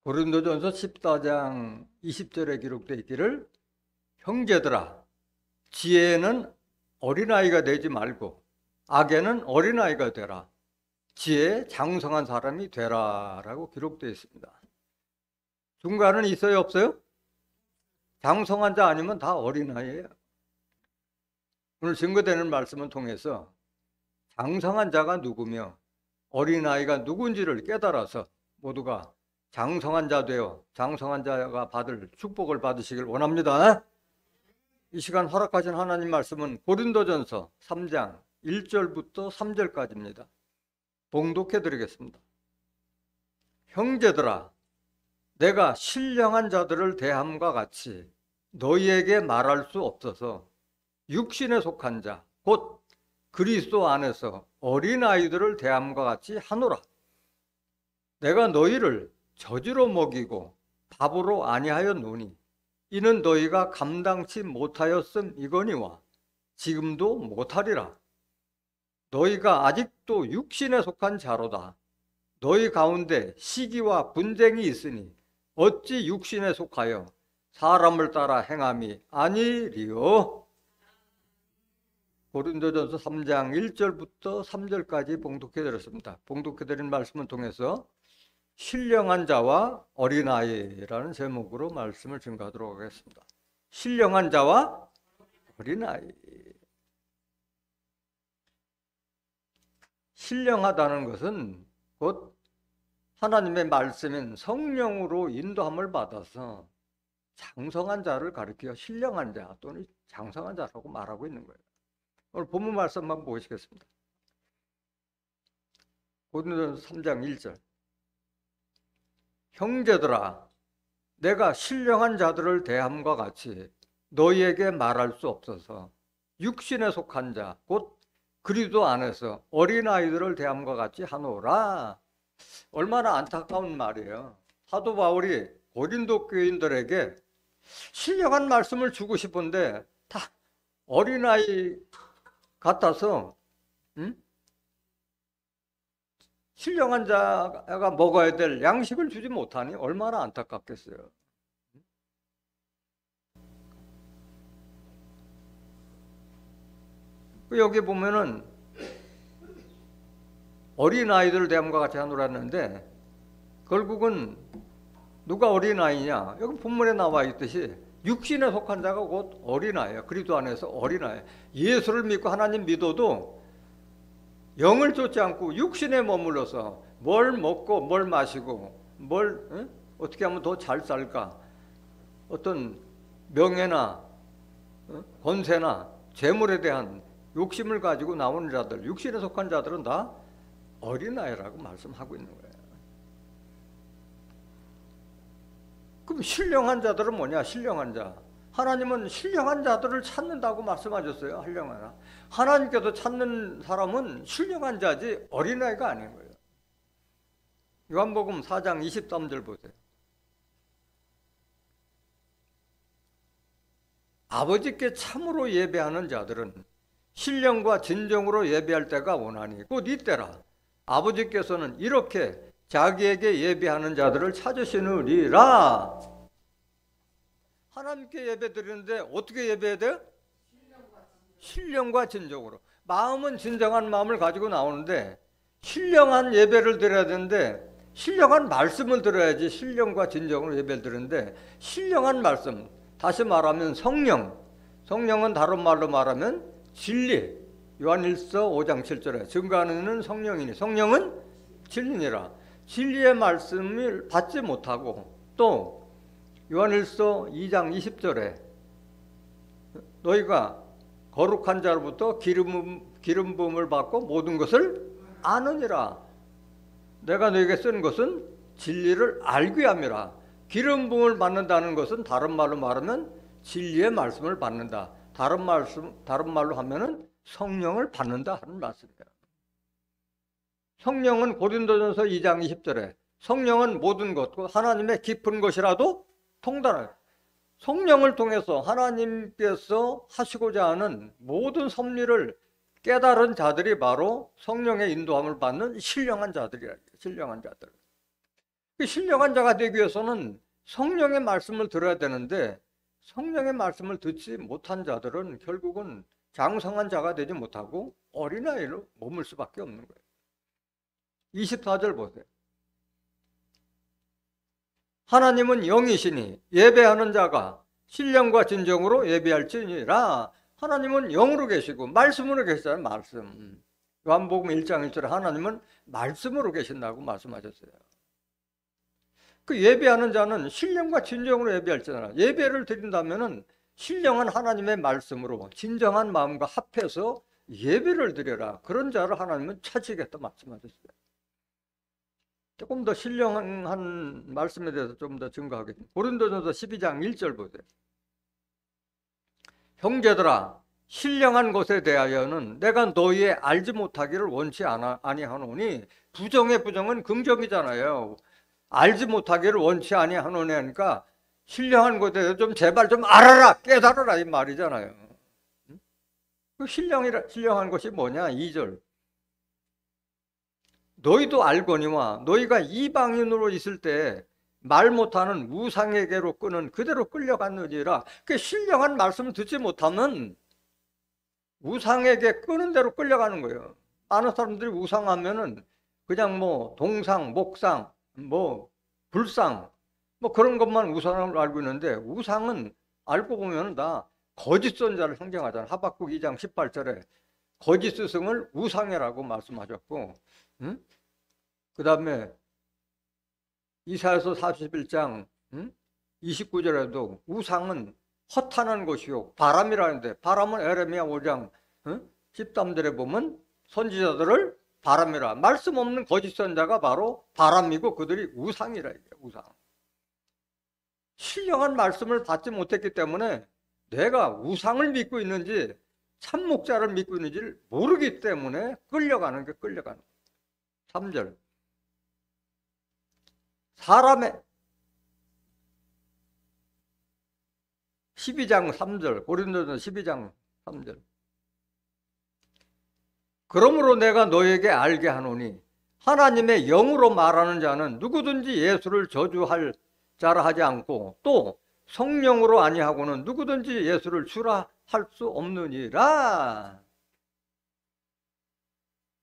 고린도전서 14장 20절에 기록되어 있기를 형제들아 지혜는 어린아이가 되지 말고 악에는 어린아이가 되라. 지혜에 장성한 사람이 되라 라고 기록되어 있습니다. 중간은 있어요 없어요? 장성한 자 아니면 다 어린아이예요. 오늘 증거되는 말씀을 통해서 장성한 자가 누구며 어린아이가 누군지를 깨달아서 모두가 장성한 자 되어 장성한 자가 받을 축복을 받으시길 원합니다. 이 시간 허락하신 하나님 말씀은 고린도전서 3장 1절부터 3절까지입니다. 봉독해 드리겠습니다. 형제들아 내가 신령한 자들을 대함과 같이 너희에게 말할 수 없어서 육신에 속한 자 곧 그리스도 안에서 어린아이들을 대함과 같이 하노라. 내가 너희를 저주로 먹이고 밥으로 아니하였노니 이는 너희가 감당치 못하였음이거니와 지금도 못하리라. 너희가 아직도 육신에 속한 자로다. 너희 가운데 시기와 분쟁이 있으니 어찌 육신에 속하여 사람을 따라 행함이 아니리요. 고린도전서 3장 1절부터 3절까지 봉독해 드렸습니다. 봉독해 드린 말씀을 통해서 신령한 자와 어린아이라는 제목으로 말씀을 증거하도록 하겠습니다. 신령한 자와 어린아이. 신령하다는 것은 곧 하나님의 말씀인 성령으로 인도함을 받아서 장성한 자를 가리켜 신령한 자 또는 장성한 자라고 말하고 있는 거예요. 오늘 본문 말씀 한번 보시겠습니다. 고린도전서 3장 1절. 형제들아 내가 신령한 자들을 대함과 같이 너희에게 말할 수 없어서 육신에 속한 자 곧 그리스도 안에서 어린아이들을 대함과 같이 하노라. 얼마나 안타까운 말이에요. 사도 바울이 고린도 교인들에게 신령한 말씀을 주고 싶은데 다 어린아이 같아서 신령한 자가 먹어야 될 양식을 주지 못하니 얼마나 안타깝겠어요. 여기 보면은 어린아이들 대함과 같이 하노라 했는데 결국은 누가 어린아이냐? 여기 본문에 나와 있듯이 육신에 속한 자가 곧 어린아이야. 그리스도 안에서 어린아이. 예수를 믿고 하나님 믿어도 영을 쫓지 않고 육신에 머물러서 뭘 먹고 뭘 마시고 뭘 어떻게 하면 더 잘 살까? 어떤 명예나 권세나 재물에 대한 욕심을 가지고 나오는 자들, 육신에 속한 자들은 다 어린아이라고 말씀하고 있는 거예요. 그럼 신령한 자들은 뭐냐? 신령한 자. 하나님은 신령한 자들을 찾는다고 말씀하셨어요. 신령한. 하나님께서 찾는 사람은 신령한 자지 어린아이가 아닌 거예요. 요한복음 4장 23절 보세요. 아버지께 참으로 예배하는 자들은 신령과 진정으로 예배할 때가 오나니 곧 이때라. 아버지께서는 이렇게 자기에게 예배하는 자들을 찾으시느니라. 하나님께 예배 드리는데 어떻게 예배해야 돼요? 신령과 진정으로. 마음은 진정한 마음을 가지고 나오는데 신령한 예배를 드려야 되는데 신령한 말씀을 들어야지 신령과 진정으로 예배를 드리는데 신령한 말씀, 다시 말하면 성령. 성령은 다른 말로 말하면 진리. 요한일서 5장 7절에 증거하는 성령이니 성령은 진리니라. 진리의 말씀을 받지 못하고 또 요한일서 2장 20절에 너희가 거룩한 자로부터 기름 부음을 받고 모든 것을 아느니라. 내가 너희에게 쓴 것은 진리를 알게 함이라. 기름 부음을 받는다는 것은 다른 말로 말하면 진리의 말씀을 받는다. 다른 말로 하면은 성령을 받는다 하는 말씀이에요. 성령은 고린도전서 2장 20절에 성령은 모든 것, 하나님의 깊은 것이라도 통달해요. 성령을 통해서 하나님께서 하시고자 하는 모든 섭리를 깨달은 자들이 바로 성령의 인도함을 받는 신령한 자들이라. 신령한 자들. 그 신령한 자가 되기 위해서는 성령의 말씀을 들어야 되는데 성령의 말씀을 듣지 못한 자들은 결국은 장성한 자가 되지 못하고 어린아이로 머물 수밖에 없는 거예요. 24절 보세요. 하나님은 영이시니 예배하는 자가 신령과 진정으로 예배할지니라. 하나님은 영으로 계시고 말씀으로 계시잖아요. 말씀. 요한복음 1장 1절에 하나님은 말씀으로 계신다고 말씀하셨어요. 그 예배하는 자는 신령과 진정으로 예배할지니라. 예배를 드린다면은 신령한 하나님의 말씀으로 진정한 마음과 합해서 예배를 드려라. 그런 자를 하나님은 찾으겠다 말씀하셨어요. 조금 더 신령한 말씀에 대해서 좀 더 증거하겠습니다. 고린도전서 12장 1절 보세요. 형제들아, 신령한 것에 대하여는 내가 너희의 알지 못하기를 원치 아니하노니. 부정의 부정은 긍정이잖아요. 알지 못하기를 원치 아니하노니 하니까 신령한 것에 대해서 좀 제발 좀 알아라, 깨달아라 이 말이잖아요. 그 신령한 것이 뭐냐? 2절. 너희도 알거니와 너희가 이방인으로 있을 때 말 못하는 우상에게로 끄는 그대로 끌려갔느니라. 그 신령한 말씀을 듣지 못하면 우상에게 끄는 대로 끌려가는 거예요. 많은 사람들이 우상하면은 그냥 뭐 동상, 목상, 뭐 불상, 뭐 그런 것만 우상을 알고 있는데 우상은 알고 보면 다 거짓 선자를 상징하잖아요. 하박국 2장 18절에 거짓 스승을 우상이라고 말씀하셨고, 그 다음에 이사야서 41장 29절에도 우상은 허탄한 것이요 바람이라는데, 바람은 에레미야 5장 13절에 보면 선지자들을 바람이라, 말씀 없는 거짓 선자가 바로 바람이고 그들이 우상이라 이게 우상. 신령한 말씀을 받지 못했기 때문에 내가 우상을 믿고 있는지 참 목자를 믿고 있는지를 모르기 때문에 끌려가는 게 끌려가는 거예요. 3절. 사람의 12장 3절, 고린도전서 12장 3절. 그러므로 내가 너에게 알게 하노니 하나님의 영으로 말하는 자는 누구든지 예수를 저주할 자라 하지 않고 또 성령으로 아니하고는 누구든지 예수를 주라 할 수 없느니라.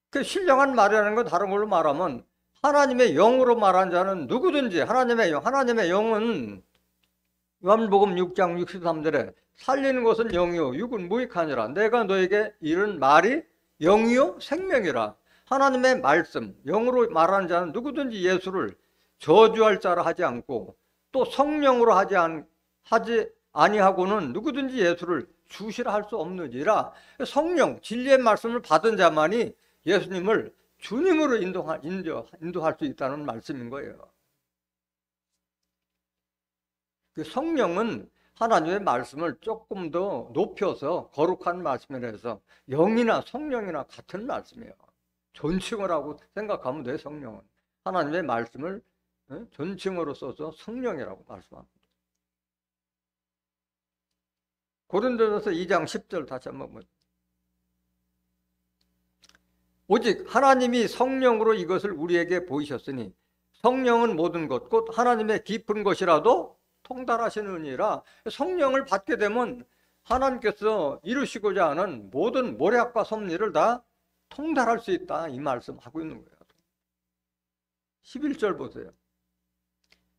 그 신령한 말이라는 건 다른 걸로 말하면 하나님의 영으로 말하는 자는 누구든지 하나님의 영은 요한복음 6장 63절에 살리는 것은 영이요 육은 무익하니라. 내가 너에게 이른 말이 영이요 생명이라. 하나님의 말씀 영으로 말하는 자는 누구든지 예수를 저주할 자라 하지 않고 또 성령으로 하지 아니하고는 누구든지 예수를 주시라 할 수 없느니라. 성령 진리의 말씀을 받은 자만이 예수님을 주님으로 인도할 수 있다는 말씀인 거예요. 그 성령은 하나님의 말씀을 조금 더 높여서 거룩한 말씀이라 해서 영이나 성령이나 같은 말씀이에요. 존칭을 하고 생각하면 돼. 성령은 하나님의 말씀을 존칭으로 써서 성령이라고 말씀합니다. 고린도전서 2장 10절 다시 한번 보세요. 오직 하나님이 성령으로 이것을 우리에게 보이셨으니 성령은 모든 것 곧 하나님의 깊은 것이라도 통달하시느니라. 성령을 받게 되면 하나님께서 이루시고자 하는 모든 모략과 섭리를 다 통달할 수 있다 이 말씀하고 있는 거예요. 11절 보세요.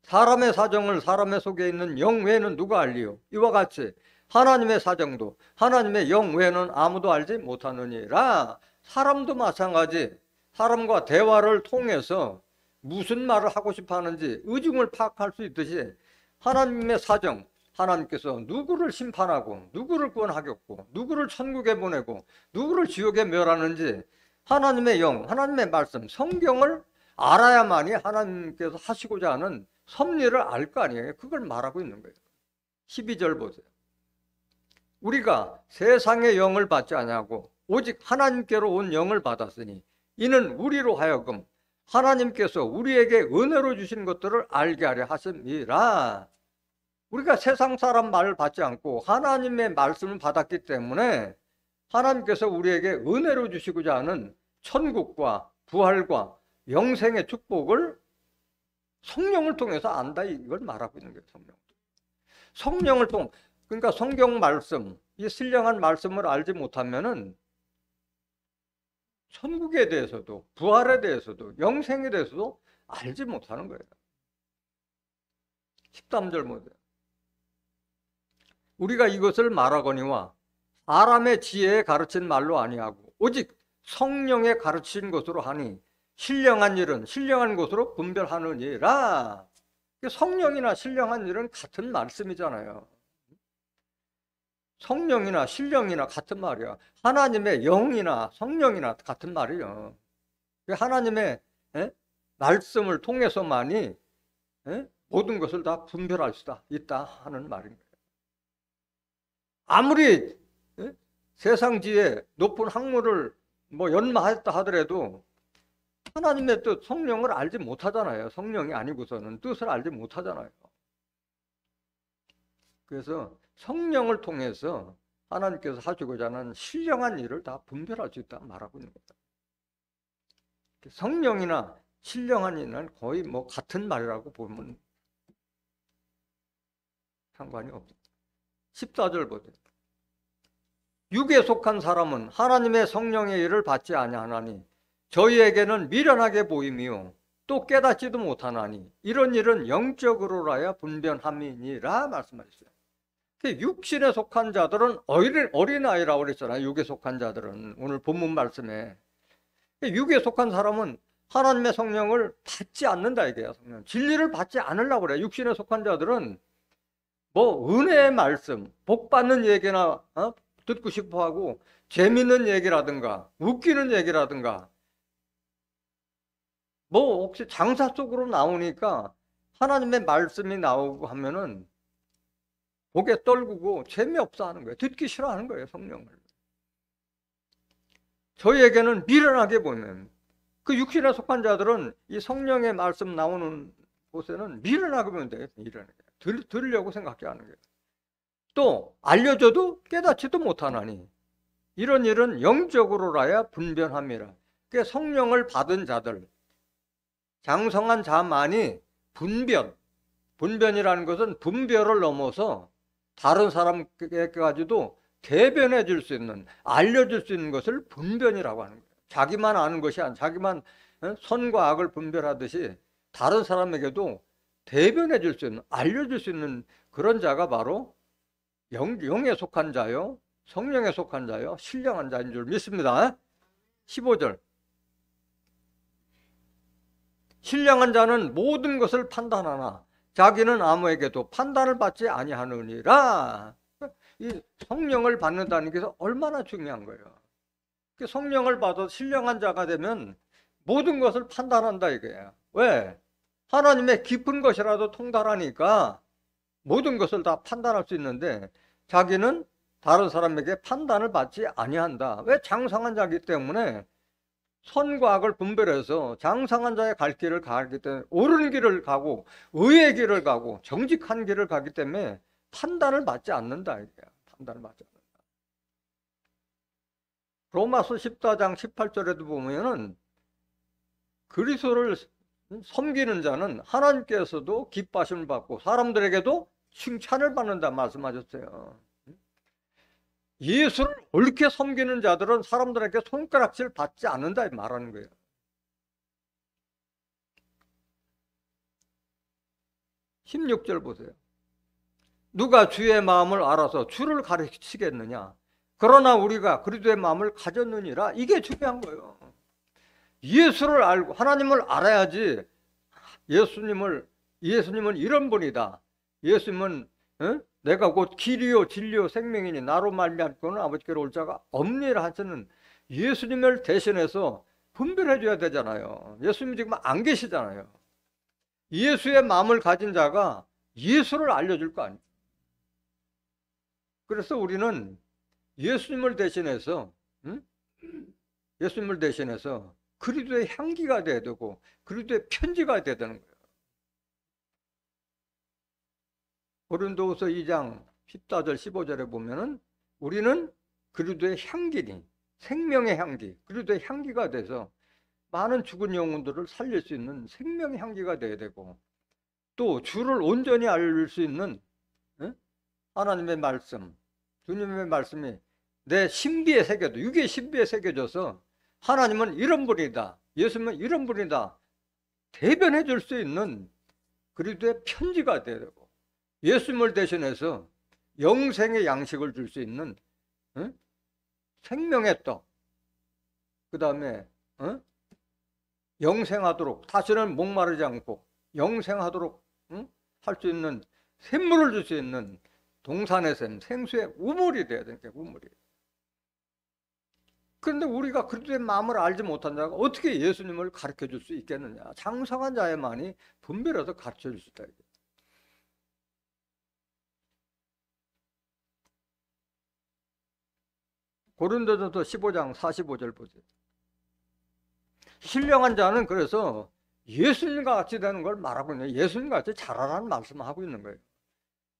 사람의 사정을 사람의 속에 있는 영 외에는 누가 알리요? 이와 같이 하나님의 사정도 하나님의 영 외에는 아무도 알지 못하느니라. 사람도 마찬가지. 사람과 대화를 통해서 무슨 말을 하고 싶어 하는지 의중을 파악할 수 있듯이 하나님의 사정, 하나님께서 누구를 심판하고 누구를 구원하겠고 누구를 천국에 보내고 누구를 지옥에 멸하는지 하나님의 영, 하나님의 말씀, 성경을 알아야만이 하나님께서 하시고자 하는 섭리를 알 거 아니에요. 그걸 말하고 있는 거예요. 12절 보세요. 우리가 세상의 영을 받지 아니하고 오직 하나님께로 온 영을 받았으니 이는 우리로 하여금 하나님께서 우리에게 은혜로 주신 것들을 알게 하려 하심이라. 우리가 세상 사람 말을 받지 않고 하나님의 말씀을 받았기 때문에 하나님께서 우리에게 은혜로 주시고자 하는 천국과 부활과 영생의 축복을 성령을 통해서 안다, 이걸 말하고 있는 거예요. 성령을 통, 그러니까 성경 말씀, 이 신령한 말씀을 알지 못하면은 천국에 대해서도, 부활에 대해서도, 영생에 대해서도 알지 못하는 거예요. 13절 보세요. 우리가 이것을 말하거니와 사람의 지혜에 가르친 말로 아니하고 오직 성령에 가르친 것으로 하니 신령한 일은 신령한 것으로 분별하느니라. 성령이나 신령한 일은 같은 말씀이잖아요. 성령이나 신령이나 같은 말이야. 하나님의 영이나 성령이나 같은 말이에요. 하나님의 말씀을 통해서만이 모든 것을 다 분별할 수 있다 하는 말인 거예요. 아무리 세상 지혜 높은 학문을 연마했다 하더라도 하나님의 뜻, 성령을 알지 못하잖아요. 성령이 아니고서는 뜻을 알지 못하잖아요. 그래서 성령을 통해서 하나님께서 하시고자 하는 신령한 일을 다 분별할 수 있다 말하고 있는 겁니다. 성령이나 신령한 일은 거의 같은 말이라고 보면 상관이 없습니다. 14절 보세요. 육에 속한 사람은 하나님의 성령의 일을 받지 아니하나니 저희에게는 미련하게 보이며 또 깨닫지도 못하나니 이런 일은 영적으로라야 분별함이니라 말씀하셨어요. 육신에 속한 자들은 어린아이라고 그랬잖아요. 육에 속한 자들은 오늘 본문 말씀에 육에 속한 사람은 하나님의 성령을 받지 않는다 이게요. 성령. 진리를 받지 않으려고 그래요. 육신에 속한 자들은 은혜의 말씀, 복 받는 얘기나 듣고 싶어하고 재밌는 얘기라든가 웃기는 얘기라든가 혹시 장사 속으로 나오니까 하나님의 말씀이 나오고 하면은 고개 떨구고 재미없어 하는 거예요. 듣기 싫어하는 거예요. 성령을. 저희에게는 미련하게 보면 그 육신에 속한 자들은 이 성령의 말씀 나오는 곳에는 미련하게 보면 돼요. 미련하게. 들으려고 생각해 하는 거예요. 또 알려줘도 깨닫지도 못하나니 이런 일은 영적으로라야 분별함이라. 그러니까 성령을 받은 자들, 장성한 자만이 분변이라는 것은 분별을 넘어서 다른 사람에게까지도 대변해 줄 수 있는, 알려줄 수 있는 것을 분변이라고 하는 거예요. 자기만 아는 것이 아니라 자기만 선과 악을 분별하듯이 다른 사람에게도 대변해 줄 수 있는, 알려줄 수 있는 그런 자가 바로 영에 속한 자요, 성령에 속한 자요, 신령한 자인 줄 믿습니다. 15절. 신령한 자는 모든 것을 판단하나 자기는 아무에게도 판단을 받지 아니하느니라. 이 성령을 받는다는 게 얼마나 중요한 거예요. 성령을 받아 신령한 자가 되면 모든 것을 판단한다 이거예요. 왜? 하나님의 깊은 것이라도 통달하니까 모든 것을 다 판단할 수 있는데 자기는 다른 사람에게 판단을 받지 아니한다. 왜? 장성한 자이기 때문에 선과 악을 분별해서 장성한 자의 갈 길을 가기 때문에 옳은 길을 가고 의의 길을 가고 정직한 길을 가기 때문에 판단을 받지 않는다 이거야. 판단을 받지 않는다. 로마서 14장 18절에도 보면은 그리스도를 섬기는 자는 하나님께서도 기뻐하심을 받고 사람들에게도 칭찬을 받는다 말씀하셨어요. 예수를 옳게 섬기는 자들은 사람들에게 손가락질 받지 않는다 말하는 거예요. (16절) 보세요. 누가 주의 마음을 알아서 주를 가르치겠느냐? 그러나 우리가 그리스도의 마음을 가졌느니라. 이게 중요한 거예요. 예수를 알고 하나님을 알아야지. 예수님은 이런 분이다. 예수님은 내가 곧 길이요 진리요 생명이니 나로 말미암고는 아버지께로 올 자가 없니라 하시는 예수님을 대신해서 분별해 줘야 되잖아요. 예수님이 지금 안 계시잖아요. 예수의 마음을 가진 자가 예수를 알려줄 거 아니에요. 그래서 우리는 예수님을 대신해서 그리스도의 향기가 돼야 되고 그리스도의 편지가 돼야 되는 거예요. 고린도후서 2장 14절 15절에 보면은 우리는 그리스도의 향기니 생명의 향기, 그리스도의 향기가 돼서 많은 죽은 영혼들을 살릴 수 있는 생명의 향기가 돼야 되고 또 주를 온전히 알릴 수 있는 하나님의 말씀, 주님의 말씀이 내 신비에 새겨져, 육의 신비에 새겨져서 하나님은 이런 분이다, 예수님은 이런 분이다 대변해 줄 수 있는 그리스도의 편지가 돼야 되고, 예수님을 대신해서 영생의 양식을 줄 수 있는 생명의 떡, 그 다음에 영생하도록, 다시는 목마르지 않고 영생하도록 할 수 있는 샘물을 줄 수 있는 동산의 샘, 생수의 우물이 돼야 되니까, 우물이. 그런데 우리가 그리스도의 마음을 알지 못한 자가 어떻게 예수님을 가르쳐 줄 수 있겠느냐. 장성한 자에만이 분별해서 가르쳐 줄 수 있다. 고린도전서 15장 45절 보세요. 신령한 자는 그래서 예수님과 같이 되는 걸 말하고 있는 거예요. 예수님과 같이 자라라는 말씀을 하고 있는 거예요.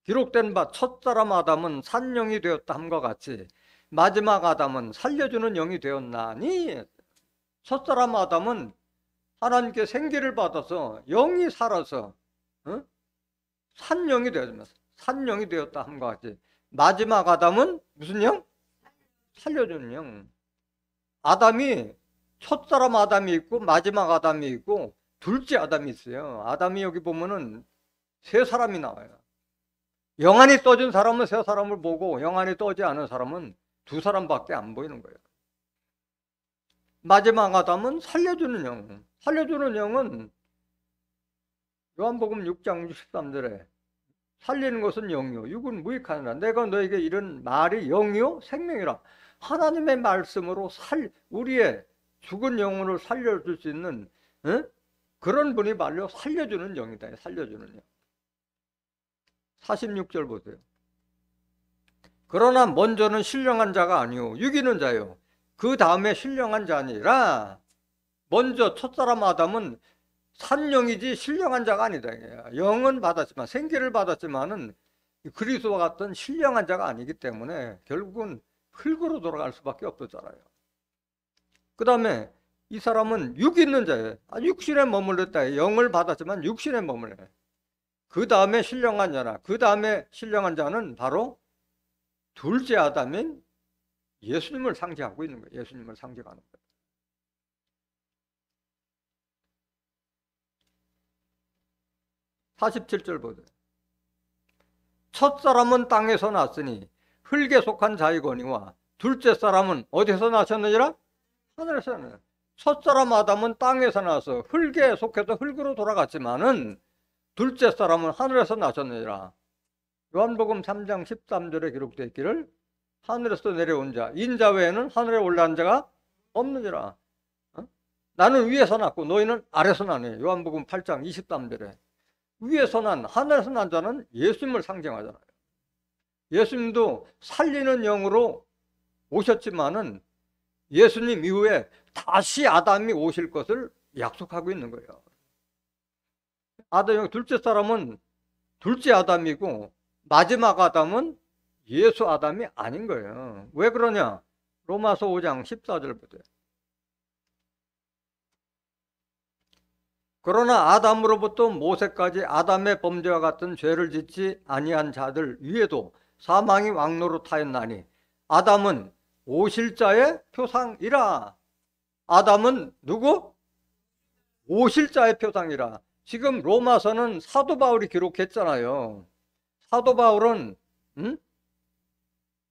기록된 바 첫사람 아담은 산영이 되었다 함과 같이 마지막 아담은 살려주는 영이 되었나니, 첫사람 아담은 하나님께 생기를 받아서 영이 살아서 산영이 되었습니다. 산영이 되었다 함과 같이 마지막 아담은 무슨 영? 살려주는 영. 아담이 첫사람 아담이 있고 마지막 아담이 있고 둘째 아담이 있어요. 아담이 여기 보면은 세 사람이 나와요. 영안이 떠진 사람은 세 사람을 보고 영안이 떠지 않은 사람은 두 사람밖에 안 보이는 거예요. 마지막 아담은 살려주는 영. 살려주는 영은 요한복음 6장 63절에 살리는 것은 영이요 육은 무익하니라. 내가 너에게 이런 말이 영이요 생명이라. 하나님의 말씀으로 우리의 죽은 영혼을 살려줄 수 있는 그런 분이 말로 살려주는 영이다. 살려주는 영. 46절 보세요. 그러나 먼저는 신령한 자가 아니요 유기는 자요 그 다음에 신령한 자니라. 먼저 첫사람 아담은 산영이지 신령한 자가 아니다. 영은 받았지만, 생기를 받았지만은 그리스도와 같은 신령한 자가 아니기 때문에 결국은 흙으로 돌아갈 수밖에 없었잖아요. 그 다음에 이 사람은 육 있는 자예요. 육신에 머물렀다. 영을 받았지만 육신에 머물러요. 그 다음에 신령한 자나, 그 다음에 신령한 자는 바로 둘째 아담인 예수님을 상징하고 있는 거예요. 예수님을 상징하는 거예요. (47절) 보세요. 첫사람은 땅에서 났으니 흙에 속한 자이거니와 둘째 사람은 어디서 나셨느니라? 하늘에서 나요. 첫사람 아담은 땅에서 나서 흙에 속해서 흙으로 돌아갔지만은 둘째 사람은 하늘에서 나셨느니라. 요한복음 3장 13절에 기록되어 있기를 하늘에서 내려온 자 인자 외에는 하늘에 올라간 자가 없느니라. 나는 위에서 났고 너희는 아래서 나네. 요한복음 8장 23절에 위에서 난, 하늘에서 난 자는 예수님을 상징하잖아요. 예수님도 살리는 영으로 오셨지만은 예수님 이후에 다시 아담이 오실 것을 약속하고 있는 거예요. 아담, 둘째 사람은 둘째 아담이고 마지막 아담은 예수 아담이 아닌 거예요. 왜 그러냐? 로마서 5장 14절 보세요. 그러나 아담으로부터 모세까지 아담의 범죄와 같은 죄를 짓지 아니한 자들 위에도 사망이 왕노릇하였나니 아담은 오실 자의 표상이라. 아담은 누구? 오실 자의 표상이라. 지금 로마서는 사도 바울이 기록했잖아요. 사도 바울은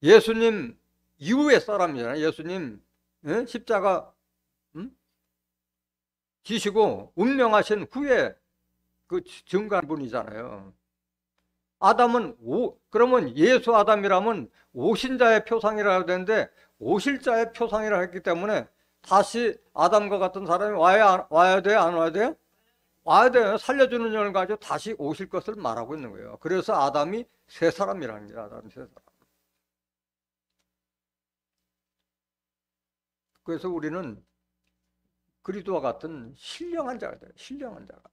예수님 이후의 사람이잖아요. 예수님 십자가 지시고 운명하신 후에 그 증거한 분이잖아요. 아담은 그러면 예수 아담이라면 오신 자의 표상이라고 되는데 오실 자의 표상이라고 했기 때문에 다시 아담과 같은 사람이 와야 돼요? 안 와야 돼요? 와야 돼요. 살려주는 영을 가지고 다시 오실 것을 말하고 있는 거예요. 그래서 아담이 세 사람이라는 거예요. 아담이 세 사람. 그래서 우리는 그리스도와 같은 신령한 자가 돼요. 신령한 자가.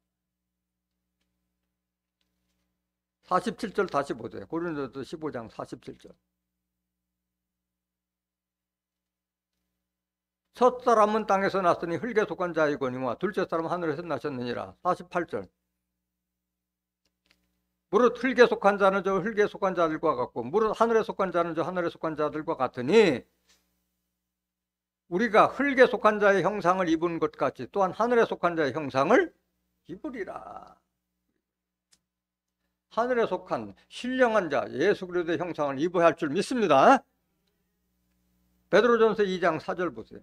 47절 다시 보세요. 고린도서 15장 47절. 첫 사람은 땅에서 났으니 흙에 속한 자이거니와 둘째 사람은 하늘에서 나셨느니라. 48절. 무릇 흙에 속한 자는 저 흙에 속한 자들과 같고 무릇 하늘에 속한 자는 저 하늘에 속한 자들과 같으니 우리가 흙에 속한 자의 형상을 입은 것 같이 또한 하늘에 속한 자의 형상을 입으리라. 하늘에 속한 신령한 자 예수 그리스도의 형상을 입어야 할 줄 믿습니다. 베드로전서 2장 4절 보세요.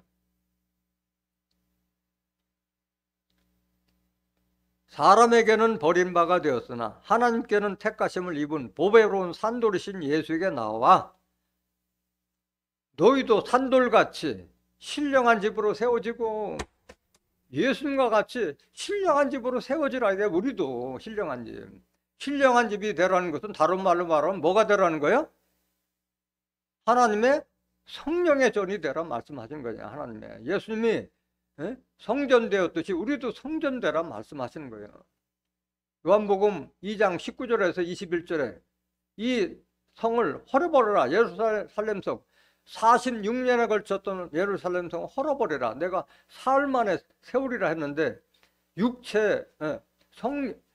사람에게는 버림바가 되었으나 하나님께는 택하심을 입은 보배로운 산돌이신 예수에게 나와 너희도 산돌같이 신령한 집으로 세워지고 예수님과 같이 신령한 집으로 세워지라. 이게 우리도 신령한 집. 신령한 집이 되라는 것은 다른 말로 말하면 뭐가 되라는 거예요? 하나님의 성령의 전이 되라 말씀하신 거예요. 하나님의 예수님이 성전되었듯이 우리도 성전되라 말씀하시는 거예요. 요한복음 2장 19절에서 21절에 이 성을 헐어버려라. 예루살렘 성 46년에 걸쳤던 예루살렘 성을 헐어버려라. 내가 사흘 만에 세우리라 했는데 육체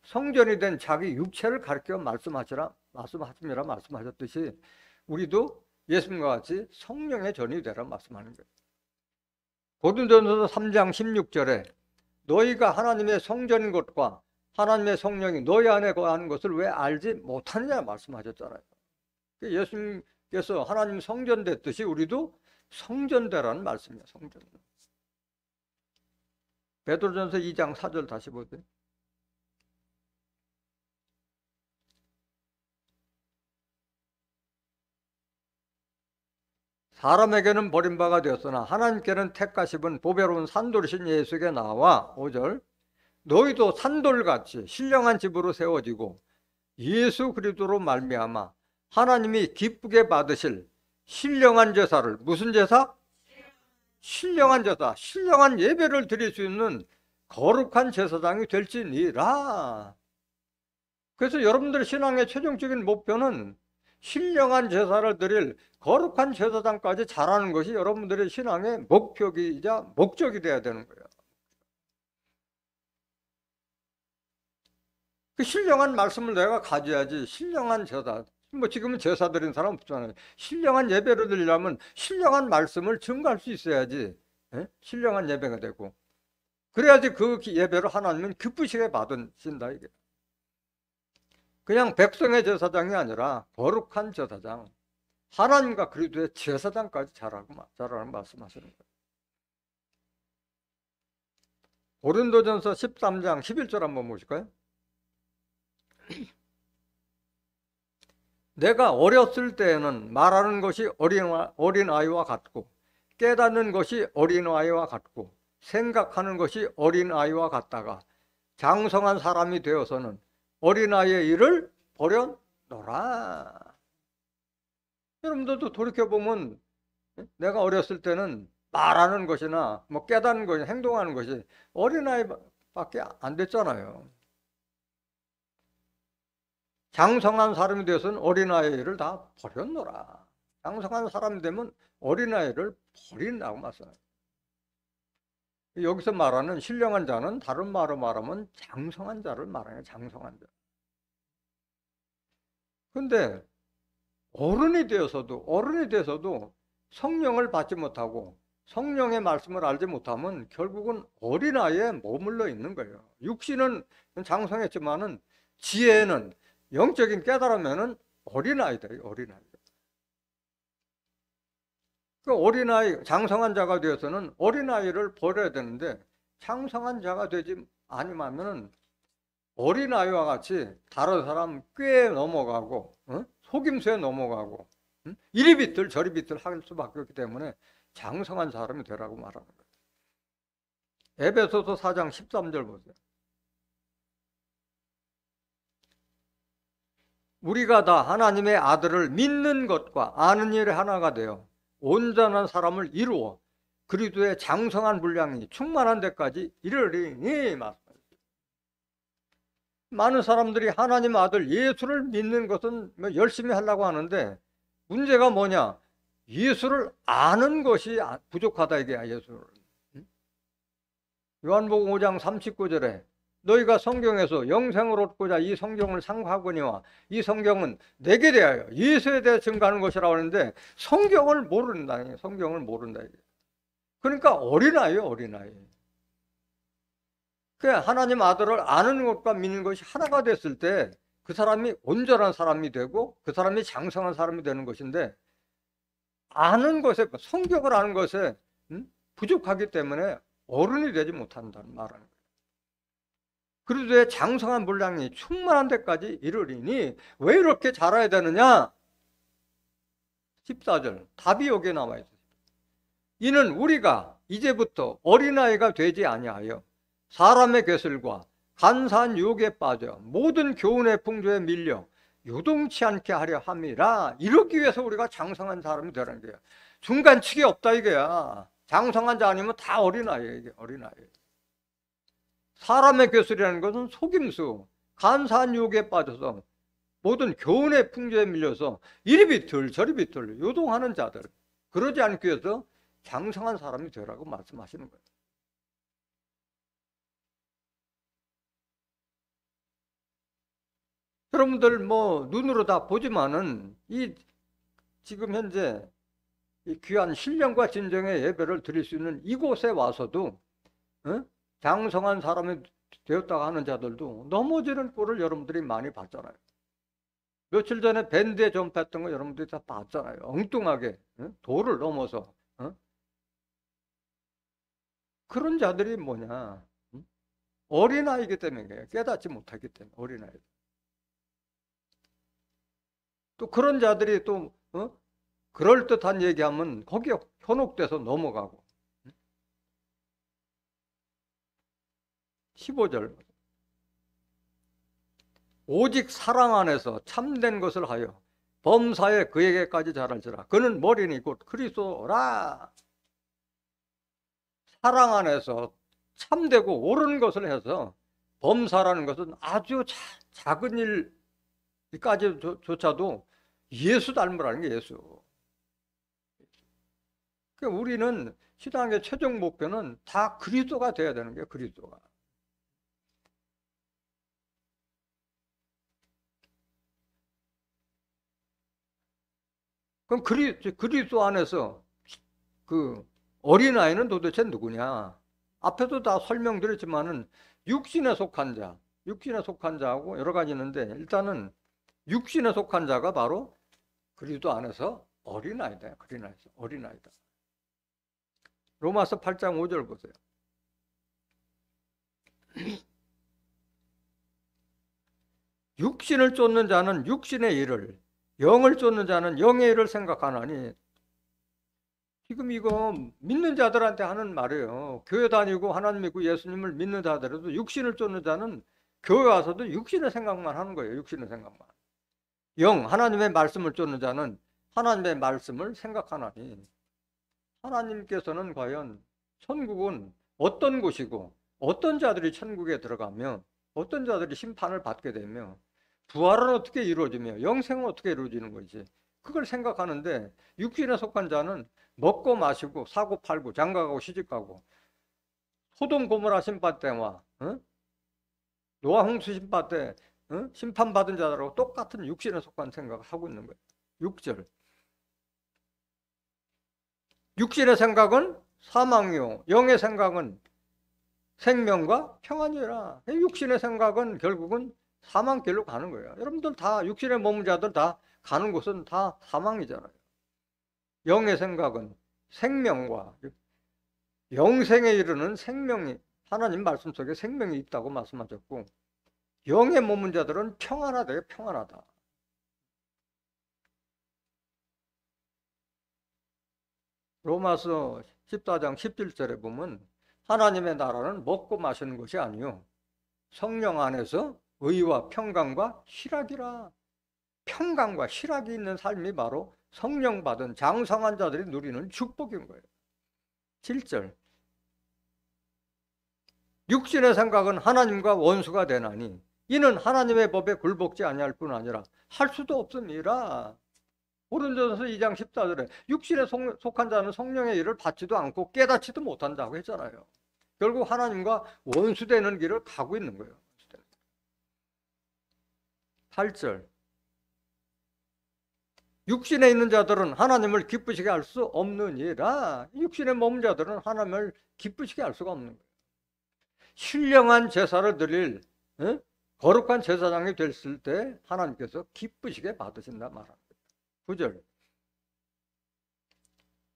성전이 된 자기 육체를 가르쳐 말씀하심이라 말씀하셨듯이 우리도 예수님과 같이 성령의 전이 되라 말씀하는 거예요. 고린도전서 3장 16절에 너희가 하나님의 성전인 것과 하나님의 성령이 너희 안에 거하는 것을 왜 알지 못하느냐 말씀하셨잖아요. 예수님께서 하나님 성전 됐듯이 우리도 성전되라는 말씀이에요. 성전. 베드로전서 2장 4절 다시 보세요. 사람에게는 버림바가 되었으나 하나님께는 택하심은 보배로운 산돌이신 예수에게 나와 5절 너희도 산돌같이 신령한 집으로 세워지고 예수 그리스도로 말미암아 하나님이 기쁘게 받으실 신령한 제사를 무슨 제사? 신령한 제사, 신령한 예배를 드릴 수 있는 거룩한 제사장이 될지니라. 그래서 여러분들의 신앙의 최종적인 목표는 신령한 제사를 드릴 거룩한 제사장까지 자라는 것이 여러분들의 신앙의 목표이자 목적이 돼야 되는 거예요. 그 신령한 말씀을 내가 가져야지. 신령한 제사, 뭐 지금은 제사 드린 사람 없잖아요. 신령한 예배를 드리려면 신령한 말씀을 증거할 수 있어야지 신령한 예배가 되고 그래야지 그 예배를 하나님은 기쁘시게 받으신다 이게. 그냥 백성의 제사장이 아니라 거룩한 제사장, 하나님과 그리스도의 제사장까지 자라는 말씀하시는 거예요. 고린도전서 13장 11절 한번 보실까요? 내가 어렸을 때에는 말하는 것이 어린아이와 같고 깨닫는 것이 어린아이와 같고 생각하는 것이 어린아이와 같다가 장성한 사람이 되어서는 어린아이의 일을 버려놓으라. 여러분들도 돌이켜보면 내가 어렸을 때는 말하는 것이나 뭐 깨닫는 것이나 행동하는 것이 어린아이밖에 안 됐잖아요. 장성한 사람이 되어서는 어린아이를 다 버려놓으라. 장성한 사람이 되면 어린아이를 버린다고 말씀해요. 여기서 말하는 신령한 자는 다른 말로 말하면 장성한 자를 말하는 장성한 자. 근데 어른이 돼서도 성령을 받지 못하고 성령의 말씀을 알지 못하면 결국은 어린아이에 머물러 있는 거예요. 육신은 장성했지만은 지혜는 영적인 깨달으면은 어린아이다. 어린아이. 그 어린아이, 장성한 자가 되어서는 어린아이를 버려야 되는데 장성한 자가 되지 아니면은 어린아이와 같이 다른 사람 꾀에 넘어가고 속임수에 넘어가고 이리 비틀 저리 비틀 할 수밖에 없기 때문에 장성한 사람이 되라고 말하는 거예요. 에베소서 4장 13절 보세요. 우리가 다 하나님의 아들을 믿는 것과 아는 일에 하나가 되어 온전한 사람을 이루어 그리스도의 장성한 분량이 충만한 데까지 이르리니 말씀합니다. 많은 사람들이 하나님 아들 예수를 믿는 것은 열심히 하려고 하는데 문제가 뭐냐? 예수를 아는 것이 부족하다 이게 예수를. 요한복음 5장 39절에 너희가 성경에서 영생을 얻고자 이 성경을 상고하거니와 이 성경은 내게 대하여 예수에 대해 증거하는 것이라고 하는데 성경을 모른다. 성경을 모른다. 그러니까 어린아이예요, 어린아이. 그 하나님 아들을 아는 것과 믿는 것이 하나가 됐을 때 그 사람이 온전한 사람이 되고 그 사람이 장성한 사람이 되는 것인데 아는 것에, 성경을 아는 것에 부족하기 때문에 어른이 되지 못한다는 말하는 거예요. 그리스도의 장성한 분량이 충만한 데까지 이르리니 왜 이렇게 자라야 되느냐? 14절 답이 여기에 나와 있어요. 이는 우리가 이제부터 어린아이가 되지 아니하여 사람의 괴술과 간사한 유혹에 빠져 모든 교훈의 풍조에 밀려 요동치 않게 하려 함이라. 이러기 위해서 우리가 장성한 사람이 되는 거예요. 중간치기 없다 이거야. 장성한 자 아니면 다 어린아이예요. 이게 어린아이예요. 사람의 괴술이라는 것은 속임수, 간사한 유혹에 빠져서 모든 교훈의 풍조에 밀려서 이리 비틀 저리 비틀 요동하는 자들, 그러지 않기 위해서 장성한 사람이 되라고 말씀하시는 거예요. 여러분들 뭐 눈으로 다 보지만은 이 지금 현재 이 귀한 신령과 진정의 예배를 드릴 수 있는 이곳에 와서도 장성한 사람이 되었다고 하는 자들도 넘어지는 꼴을 여러분들이 많이 봤잖아요. 며칠 전에 밴드에 전파했던 거 여러분들이 다 봤잖아요. 엉뚱하게 도를 넘어서 그런 자들이 뭐냐? 어린아이기 때문에 그래요. 깨닫지 못하기 때문에 어린아이. 또 그런 자들이 또 그럴듯한 얘기하면 거기에 현혹돼서 넘어가고. 15절 오직 사랑 안에서 참된 것을 하여 범사에 그에게까지 자랄지라. 그는 머리니 곧 그리스도라. 사랑 안에서 참되고 옳은 것을 해서 범사라는 것은 아주 작은 일까지조차도 예수 닮으라는 게 예수. 그러니까 우리는 신앙의 최종 목표는 다 그리스도가 돼야 되는 거예요. 그리스도가. 그럼 그리스도 안에서 그 어린아이는 도대체 누구냐? 앞에도 다 설명드렸지만은 육신에 속한 자, 육신에 속한 자하고 여러 가지 있는데 일단은 육신에 속한 자가 바로 그리스도 안에서 어린아이다. 어린아이다. 로마서 8장 5절 보세요. 육신을 쫓는 자는 육신의 일을, 영을 쫓는 자는 영의 일을 생각하나니. 지금 이거 믿는 자들한테 하는 말이에요. 교회 다니고 하나님 믿고 예수님을 믿는 자들도 육신을 쫓는 자는 교회 와서도 육신의 생각만 하는 거예요. 육신의 생각만. 하나님의 말씀을 쫓는 자는 하나님의 말씀을 생각하나니. 하나님께서는 과연 천국은 어떤 곳이고 어떤 자들이 천국에 들어가며 어떤 자들이 심판을 받게 되며 부활은 어떻게 이루어지며 영생은 어떻게 이루어지는 거지, 그걸 생각하는데 육신에 속한 자는 먹고 마시고 사고 팔고 장가가고 시집가고 소돔 고모라 심판 때와 노아 홍수 심판 때 심판받은 자들하고 똑같은 육신에 속한 생각을 하고 있는 거예요. 6절 육신의 생각은 사망이요 영의 생각은 생명과 평안이라. 육신의 생각은 결국은 사망길로 가는 거예요. 여러분들 다 육신에 머문 자들 다 가는 곳은 다 사망이잖아요. 영의 생각은 생명과 영생에 이르는 생명이, 하나님 말씀 속에 생명이 있다고 말씀하셨고, 영에 머문 자들은 평안하다. 평안하다. 로마서 14장 17절에 보면 하나님의 나라는 먹고 마시는 것이 아니요 성령 안에서 의와 평강과 희락이라. 평강과 희락이 있는 삶이 바로 성령 받은 장성한 자들이 누리는 축복인 거예요. 7절 육신의 생각은 하나님과 원수가 되나니 이는 하나님의 법에 굴복지 아니할 뿐 아니라 할 수도 없음이라. 고린도전서 2장 14절에 육신에 속한 자는 성령의 일을 받지도 않고 깨닫지도 못한다고 했잖아요. 결국 하나님과 원수되는 길을 가고 있는 거예요. 8절. 육신에 있는 자들은 하나님을 기쁘시게 할 수 없느니라. 육신에 머문 자들은 하나님을 기쁘시게 할 수가 없는 거예요. 신령한 제사를 드릴 거룩한 제사장이 됐을 때 하나님께서 기쁘시게 받으신다 말합니다. 9절.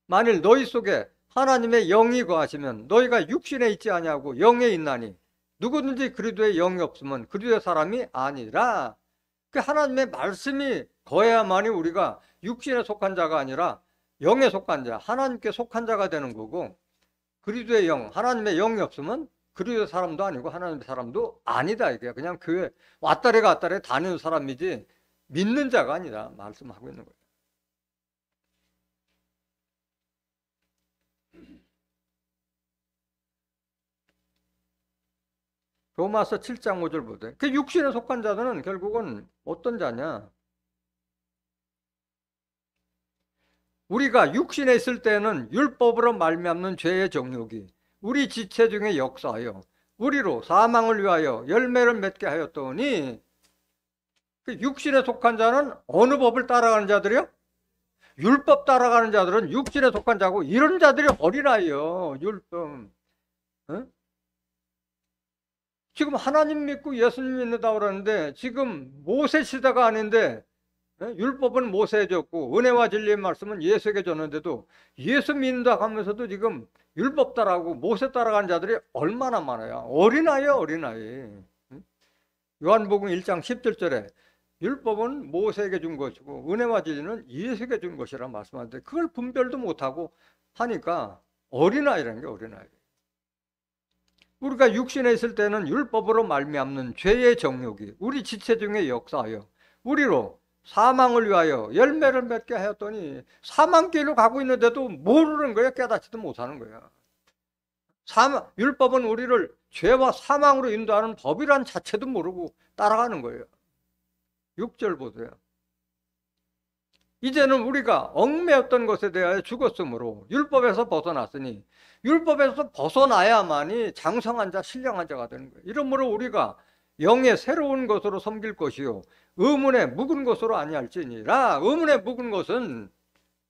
만일 너희 속에 하나님의 영이 거하시면 너희가 육신에 있지 아니하고 영에 있나니 누구든지 그리스도의 영이 없으면 그리스도의 사람이 아니라. 그 하나님의 말씀이 거해야만이 우리가 육신에 속한 자가 아니라 영에 속한 자, 하나님께 속한 자가 되는 거고, 그리스도의 영, 하나님의 영이 없으면 그리스도의 사람도 아니고 하나님의 사람도 아니다. 이게 그냥 교회 왔다리 갔다리 다니는 사람이지 믿는 자가 아니라 말씀하고 있는 거예요. 로마서 7장 5절 보세요. 그 육신에 속한 자들은 결국은 어떤 자냐? 우리가 육신에 있을 때는 율법으로 말미암는 죄의 정욕이 우리 지체 중에 역사하여 우리로 사망을 위하여 열매를 맺게 하였더니, 그 육신에 속한 자는 어느 법을 따라가는 자들이요? 율법 따라가는 자들은 육신에 속한 자고, 이런 자들이 어린아이요. 율법. 어? 지금 하나님 믿고 예수님 믿는다 그러는데 지금 모세 시대가 아닌데, 율법은 모세에 줬고 은혜와 진리의 말씀은 예수에게 줬는데도 예수 믿는다 하면서도 지금 율법 따라가고 모세 따라가는 자들이 얼마나 많아요. 어린아이요, 어린아이. 요한복음 1장 17절에 율법은 모세에게 준 것이고 은혜와 진리는 예수에게 준 것이라 말씀하는데, 그걸 분별도 못하고 하니까 어린아이라는 게 어린아이. 우리가 육신에 있을 때는 율법으로 말미암는 죄의 정욕이 우리 지체 중에 역사하여 우리로 사망을 위하여 열매를 맺게 하였더니, 사망길로 가고 있는데도 모르는 거예요. 깨닫지도 못하는 거예요. 율법은 우리를 죄와 사망으로 인도하는 법이란 자체도 모르고 따라가는 거예요. 6절 보세요. 이제는 우리가 얽매였던 것에 대하여 죽었으므로 율법에서 벗어났으니 율법에서 벗어나야만이 장성한 자, 신령한 자가 되는 거예요. 이러므로 우리가 영의 새로운 것으로 섬길 것이요 의문에 묵은 것으로 아니할지니라. 의문에 묵은 것은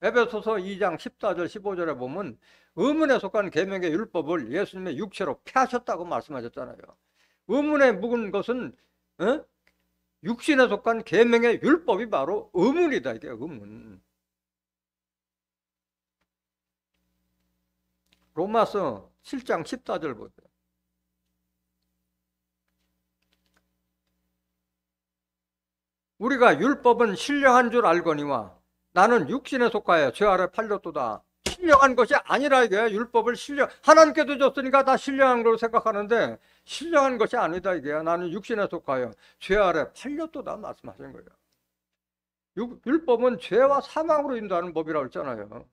에베소서 2장 14절 15절에 보면 의문에 속한 계명의 율법을 예수님의 육체로 폐하셨다고 말씀하셨잖아요. 의문에 묵은 것은 육신에 속한 계명의 율법이 바로 의문이다. 이게 의문. 로마서 7장 14절 보세요. 우리가 율법은 신령한 줄 알거니와 나는 육신에 속하여 죄 아래 팔렸도다. 신령한 것이 아니라 이게 율법을 하나님께도 줬으니까 다 신령한 걸로 생각하는데 신령한 것이 아니다. 이게 나는 육신에 속하여 죄 아래 팔렸도다 말씀하신 거예요. 율법은 죄와 사망으로 인도하는 법이라고 했잖아요.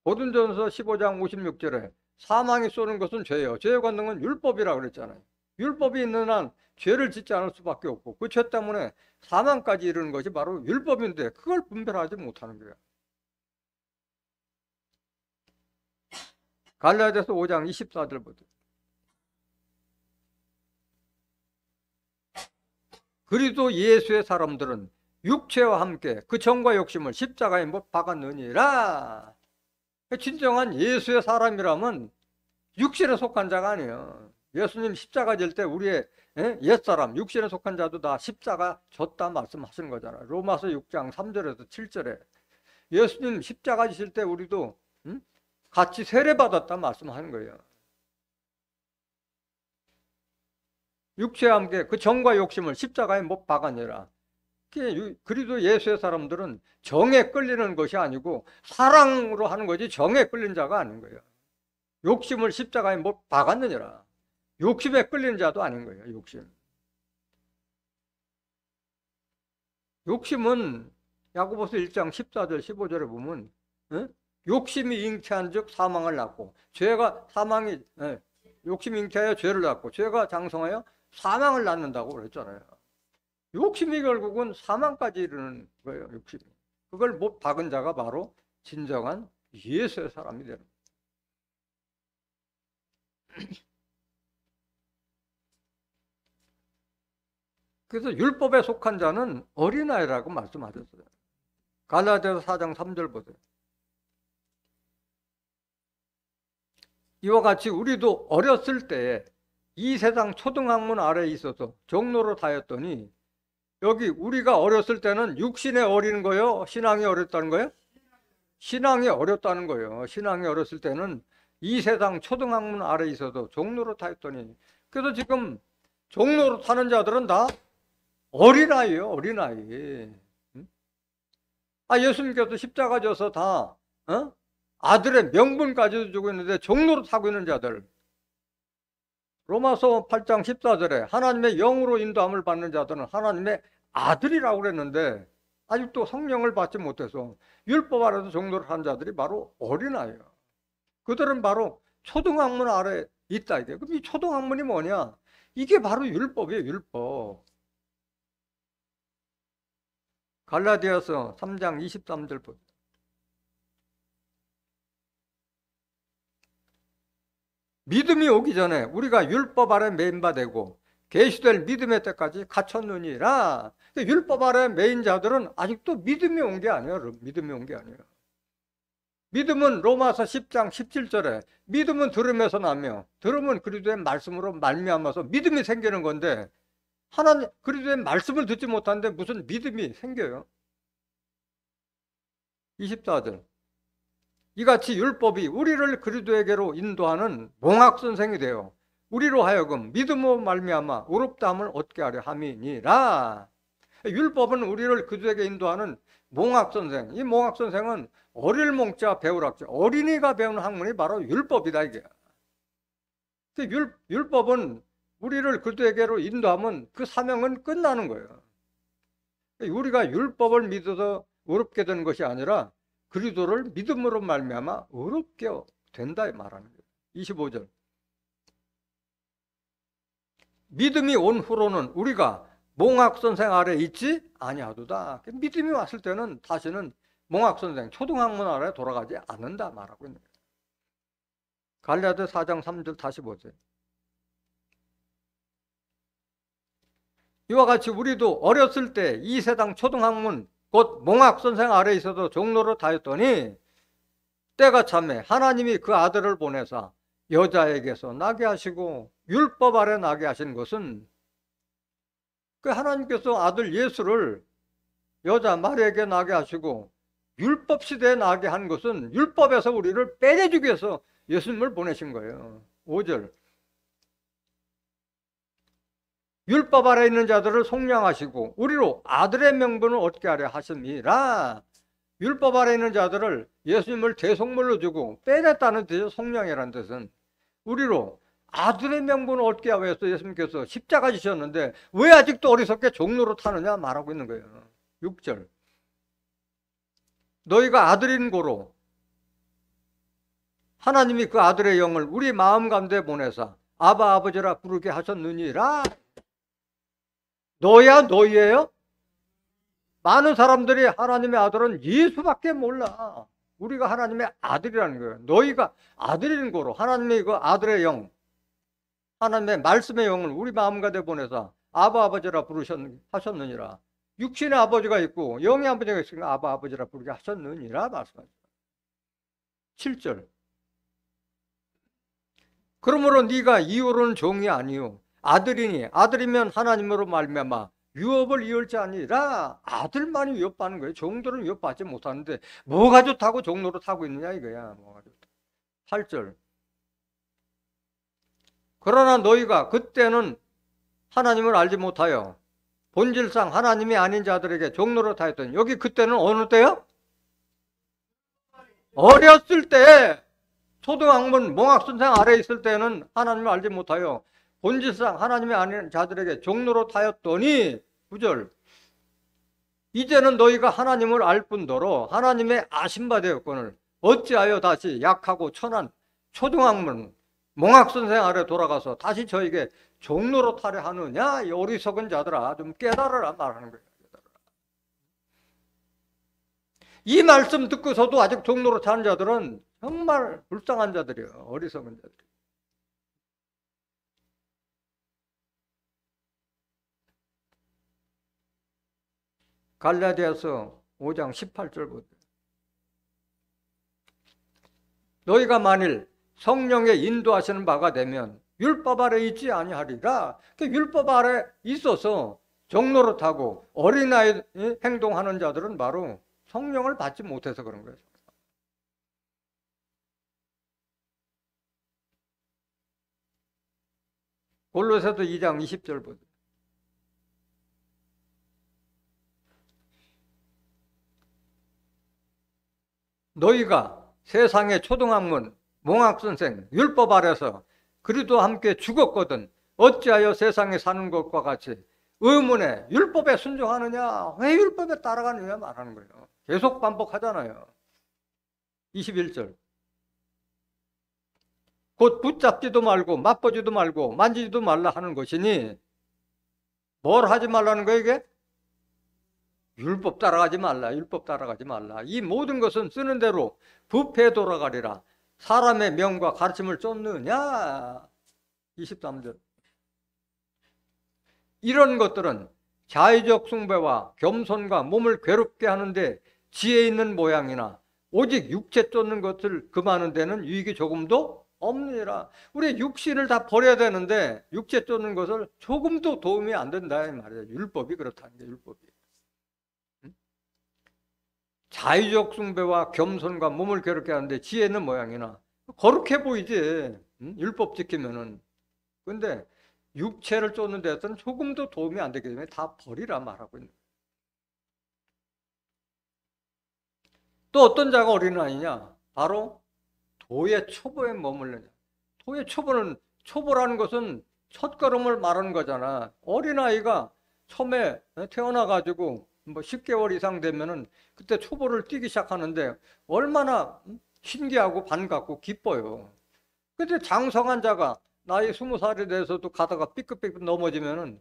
고린도전서 15장 56절에 사망이 쏘는 것은 죄예요. 죄의 권능은 율법이라고 그랬잖아요. 율법이 있는 한 죄를 짓지 않을 수밖에 없고 그 죄 때문에 사망까지 이르는 것이 바로 율법인데 그걸 분별하지 못하는 거예요. 갈라디아서 5장 24절 보세요. 그리스도 예수의 사람들은 육체와 함께 그 정과 욕심을 십자가에 못 박았느니라. 진정한 예수의 사람이라면 육신에 속한 자가 아니에요. 예수님 십자가 질 때 우리의 옛사람 육신에 속한 자도 다 십자가 졌다 말씀하시는 거잖아요. 로마서 6장 3절에서 7절에 예수님 십자가 지실 때 우리도 같이 세례받았다 말씀하는 거예요. 육체와 함께 그 정과 욕심을 십자가에 못 박아내라. 그리도 예수의 사람들은 정에 끌리는 것이 아니고 사랑으로 하는 거지 정에 끌린 자가 아닌 거예요. 욕심을 십자가에 못 박았느니라. 욕심에 끌리는 자도 아닌 거예요. 욕심은 야고보서 1장 14절 15절에 보면 욕심이 잉태한 즉 사망을 낳고 욕심이 잉태하여 죄를 낳고 죄가 장성하여 사망을 낳는다고 그랬잖아요. 욕심이 결국은 사망까지 이르는 거예요. 욕심이. 그걸 못 박은 자가 바로 진정한 예수의 사람이 되는 거예요. 그래서 율법에 속한 자는 어린아이라고 말씀하셨어요. 갈라디아서 4장 3절 보세요. 이와 같이 우리도 어렸을 때에 이 세상 초등학문 아래에 있어서 종로로 다녔더니, 여기 우리가 어렸을 때는 육신에 어리는 거예요? 신앙이 어렸다는 거예요? 신앙이 어렸다는 거예요. 신앙이 어렸을 때는 이 세상 초등학문 아래에 있어서 종로로 다녔더니, 그래서 지금 종로로 타는 자들은 다 어린아이예요. 어린아이. 예수님께서 십자가 져서 다 아들의 명분까지도 주고 있는데 종로로 타고 있는 자들, 로마서 8장 14절에 하나님의 영으로 인도함을 받는 자들은 하나님의 아들이라고 그랬는데 아직도 성령을 받지 못해서 율법 아래서 종로를 한 자들이 바로 어린아이예요. 그들은 바로 초등학문 아래 있다 이게. 그럼 이 초등학문이 뭐냐? 이게 바로 율법이에요. 율법. 갈라디아서 3장 23절 보세요. 믿음이 오기 전에 우리가 율법 아래 매인 바 되고 계시될 믿음의 때까지 갇혔느니라. 율법 아래 매인 자들은 아직도 믿음이 온 게 아니에요. 믿음이 온 게 아니에요. 믿음은 로마서 10장 17절에 믿음은 들음에서 나며 들음은 그리스도의 말씀으로 말미암아서 믿음이 생기는 건데, 하나님 그리스도의 말씀을 듣지 못하는데 무슨 믿음이 생겨요? 24절. 이같이 율법이 우리를 그리스도에게로 인도하는 몽학선생이 되어 우리로 하여금 믿음으로 말미암아 의롭다함을 얻게 하려 함이니라. 율법은 우리를 그리스도에게 인도하는 몽학선생. 이 몽학선생은 어릴 몽자 배우락자, 어린이가 배우는 학문이 바로 율법이다 이게. 율법은 우리를 그리스도에게로 인도하면 그 사명은 끝나는 거예요. 우리가 율법을 믿어서 의롭게 되는 것이 아니라 그리스도를 믿음으로 말미암아 의롭게 된다 말하는 거예요. 25절. 믿음이 온 후로는 우리가 몽학선생 아래 있지 아니하도다. 믿음이 왔을 때는 다시는 몽학선생, 초등학문 아래 돌아가지 않는다 말하고 있는 거예요. 갈라디아 4장 3절 다시 보세요. 이와 같이 우리도 어렸을 때 이 세상 초등학문 곧 몽학선생 아래 있어서 종로로 다녔더니 때가 참에 하나님이 그 아들을 보내사 여자에게서 나게 하시고 율법 아래 나게 하신 것은, 그 하나님께서 아들 예수를 여자 마리아에게 나게 하시고 율법 시대에 나게 한 것은 율법에서 우리를 빼내주기 위해서 예수님을 보내신 거예요. 5절. 율법 아래 있는 자들을 속량하시고 우리로 아들의 명분을 얻게 하려 하심이라. 율법 아래 있는 자들을 예수님을 대속물로 주고 빼냈다는 뜻이죠. 속량이라는 뜻은 우리로 아들의 명분을 얻게 하기 위해서 예수님께서 십자가 지셨는데 왜 아직도 어리석게 종로로 타느냐 말하고 있는 거예요. 6절. 너희가 아들인 고로 하나님이 그 아들의 영을 우리 마음 가운데 보내사 아바 아버지라 부르게 하셨느니라. 너야 너희예요? 많은 사람들이 하나님의 아들은 예수밖에 몰라. 우리가 하나님의 아들이라는 거예요. 너희가 아들인 거로 하나님의 그 아들의 영, 하나님의 말씀의 영을 우리 마음 가운데 보내서 아바 아버지라 하셨느니라. 육신의 아버지가 있고 영의 아버지가 있으니까 아바 아버지라 부르게 하셨느니라 말씀하셨어요. 7절. 그러므로 네가 이후로는 종이 아니요 아들이니 아들이면 하나님으로 말미암아 유업을 이을지 아니라. 아들만이 위협받는 거예요. 종들은 위협받지 못하는데 뭐가 좋다고 종로로 타고 있느냐 이거야. 뭐가 좋다. 8절. 그러나 너희가 그때는 하나님을 알지 못하여 본질상 하나님이 아닌 자들에게 종로로 타였더니, 여기 그때는 어느 때요? 어렸을 때, 초등학문 몽학선생 아래 있을 때는 하나님을 알지 못하여 본질상 하나님이 아닌 자들에게 종로로 타였더니, 9절. 이제는 너희가 하나님을 알 뿐더러 하나님의 아신 바 되었거늘 어찌하여 다시 약하고 천한 초등학문 몽학선생 아래 돌아가서 다시 저에게 종로로 타려 하느냐. 이 어리석은 자들아 좀 깨달으라 말하는 거예요. 이 말씀 듣고서도 아직 종로로 타는 자들은 정말 불쌍한 자들이에요. 어리석은 자들. 갈라디아서 5장 18절 보세요. 너희가 만일 성령의 인도하시는 바가 되면 율법 아래 있지 아니하리라. 율법 아래 있어서 종노릇하고 어린아이 행동하는 자들은 바로 성령을 받지 못해서 그런 거예요. 골로새서 2장 20절 보세요. 너희가 세상의 초등학문, 몽학선생, 율법 아래서 그리도 함께 죽었거든 어찌하여 세상에 사는 것과 같이 의문에 율법에 순종하느냐, 왜 율법에 따라가느냐 말하는 거예요. 계속 반복하잖아요. 21절. 곧 붙잡지도 말고 맛보지도 말고 만지지도 말라 하는 것이니 뭘 하지 말라는 거예요 이게? 율법 따라가지 말라. 율법 따라가지 말라. 이 모든 것은 쓰는 대로 부패에 돌아가리라. 사람의 명과 가르침을 쫓느냐. 23절. 이런 것들은 자의적 숭배와 겸손과 몸을 괴롭게 하는데 지혜 있는 모양이나 오직 육체 쫓는 것을 금하는 데는 유익이 조금도 없느니라. 우리 육신을 다 버려야 되는데 육체 쫓는 것을 조금도 도움이 안 된다 이 말이에요. 율법이 그렇다는 게 율법이. 자의적 숭배와 겸손과 몸을 괴롭게 하는데 지혜 있는 모양이나 거룩해 보이지. 율법 지키면은. 근데 육체를 쫓는 데서는 조금도 도움이 안 되기 때문에 다 버리라 말하고 있는. 또 어떤 자가 어린아이냐? 바로 도의 초보에 머물느냐. 도의 초보라는 것은 첫걸음을 말하는 거잖아. 어린아이가 처음에 태어나가지고 뭐 10개월 이상 되면은 그때 초보를 뛰기 시작하는데 얼마나 신기하고 반갑고 기뻐요. 근데 장성한 자가 나이 20살이 돼서도 가다가 삐끗삐끗 넘어지면은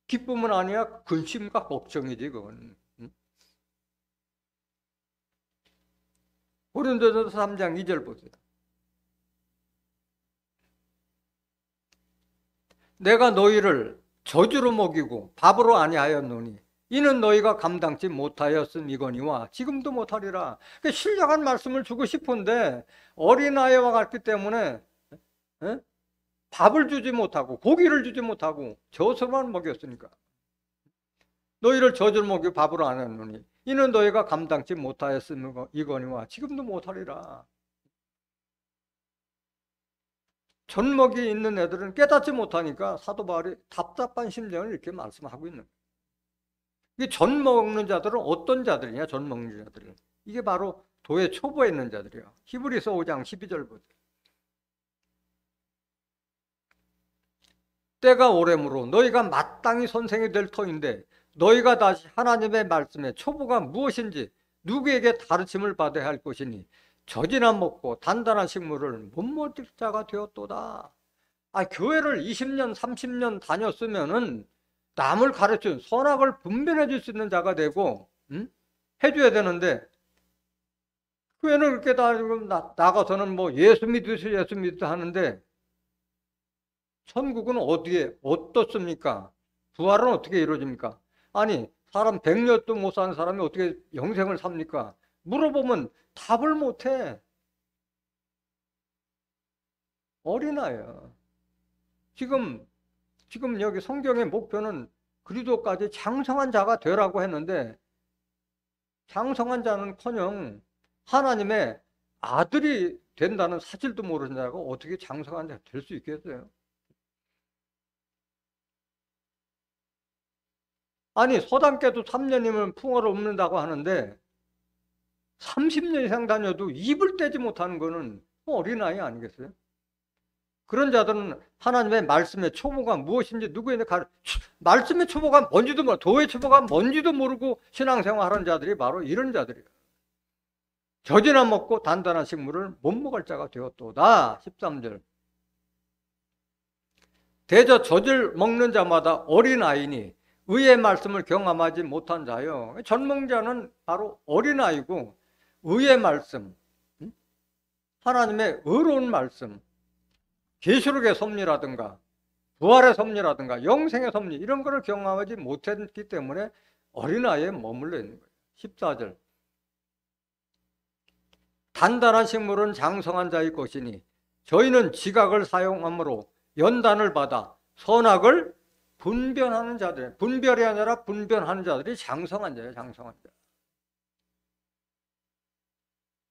기쁨은 아니야 근심과 걱정이지 그건. 고린도전서 3장 2절 보세요. 내가 너희를 저주로 먹이고 밥으로 아니하였노니 이는 너희가 감당치 못하였음이거니와 지금도 못하리라. 신령한 말씀을 주고 싶은데 어린아이와 같기 때문에 밥을 주지 못하고 고기를 주지 못하고 젖으로만 먹였으니까. 너희를 젖을 먹이고 밥으로 안 했노니 이는 너희가 감당치 못하였음이거니와 지금도 못하리라. 젖먹이 있는 애들은 깨닫지 못하니까 사도 바울이 답답한 심정을 이렇게 말씀하고 있는 거예요. 이 젖 먹는 자들은 어떤 자들이냐? 젖 먹는 자들은 이게 바로 도의 초보에 있는 자들이에요. 히브리서 5장 12절 보세요. 때가 오래므로 너희가 마땅히 선생이 될 터인데 너희가 다시 하나님의 말씀에 초보가 무엇인지 누구에게 가르침을 받아야 할 것이니 젖이나 먹고 단단한 식물을 못 먹을 자가 되었도다. 교회를 20년 30년 다녔으면은 남을 가르쳐 선악을 분별해 줄 수 있는 자가 되고 해줘야 되는데 교회는 그렇게 나가서는 뭐 예수 믿으세요 하는데 천국은 어디에 어떻습니까? 부활은 어떻게 이루어집니까? 아니 사람 100년도 못 사는 사람이 어떻게 영생을 삽니까? 물어보면 답을 못해. 어린아이야. 지금 여기 성경의 목표는 그리스도까지 장성한 자가 되라고 했는데 장성한 자는커녕 하나님의 아들이 된다는 사실도 모르는 자가 어떻게 장성한 자가 될 수 있겠어요? 아니 서당께도 3년이면 풍어를 읊는다고 하는데 30년 이상 다녀도 입을 떼지 못하는 거는 어린아이 아니겠어요? 그런 자들은 하나님의 말씀의 초보가 무엇인지 누구에게 말씀의 초보가 뭔지도 모르고 도의 초보가 뭔지도 모르고 신앙생활하는 자들이 바로 이런 자들이에요. 젖이나 먹고 단단한 식물을 못 먹을 자가 되었도다. 13절. 대저 젖을 먹는 자마다 어린아이니 의의 말씀을 경험하지 못한 자요. 젖 먹는 자는 바로 어린아이고 의의 말씀, 하나님의 의로운 말씀, 계시록의 섭리라든가 부활의 섭리라든가 영생의 섭리 이런 거를 경험하지 못했기 때문에 어린아이에 머물러 있는 거예요. 14절. 단단한 식물은 장성한 자의 것이니 저희는 지각을 사용함으로 연단을 받아 선악을 분별하는 자들, 분별이 아니라 분별하는 자들이 장성한 자예요. 장성한 자.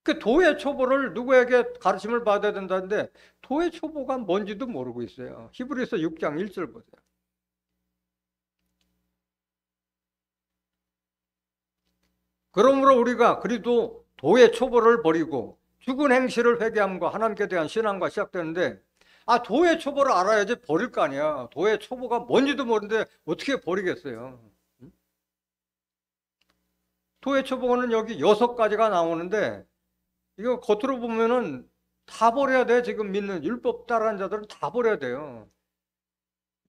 그 도의 초보를 누구에게 가르침을 받아야 된다는데 도의 초보가 뭔지도 모르고 있어요. 히브리서 6장 1절 보세요. 그러므로 우리가 그리도 도의 초보를 버리고 죽은 행실을 회개함과 하나님께 대한 신앙과 시작되는데 도의 초보를 알아야지 버릴 거 아니야. 도의 초보가 뭔지도 모르는데 어떻게 버리겠어요. 도의 초보는 여기 6가지가 나오는데 이거 겉으로 보면은 다 버려야 돼. 지금 믿는 율법 따르는 자들은 다 버려야 돼요.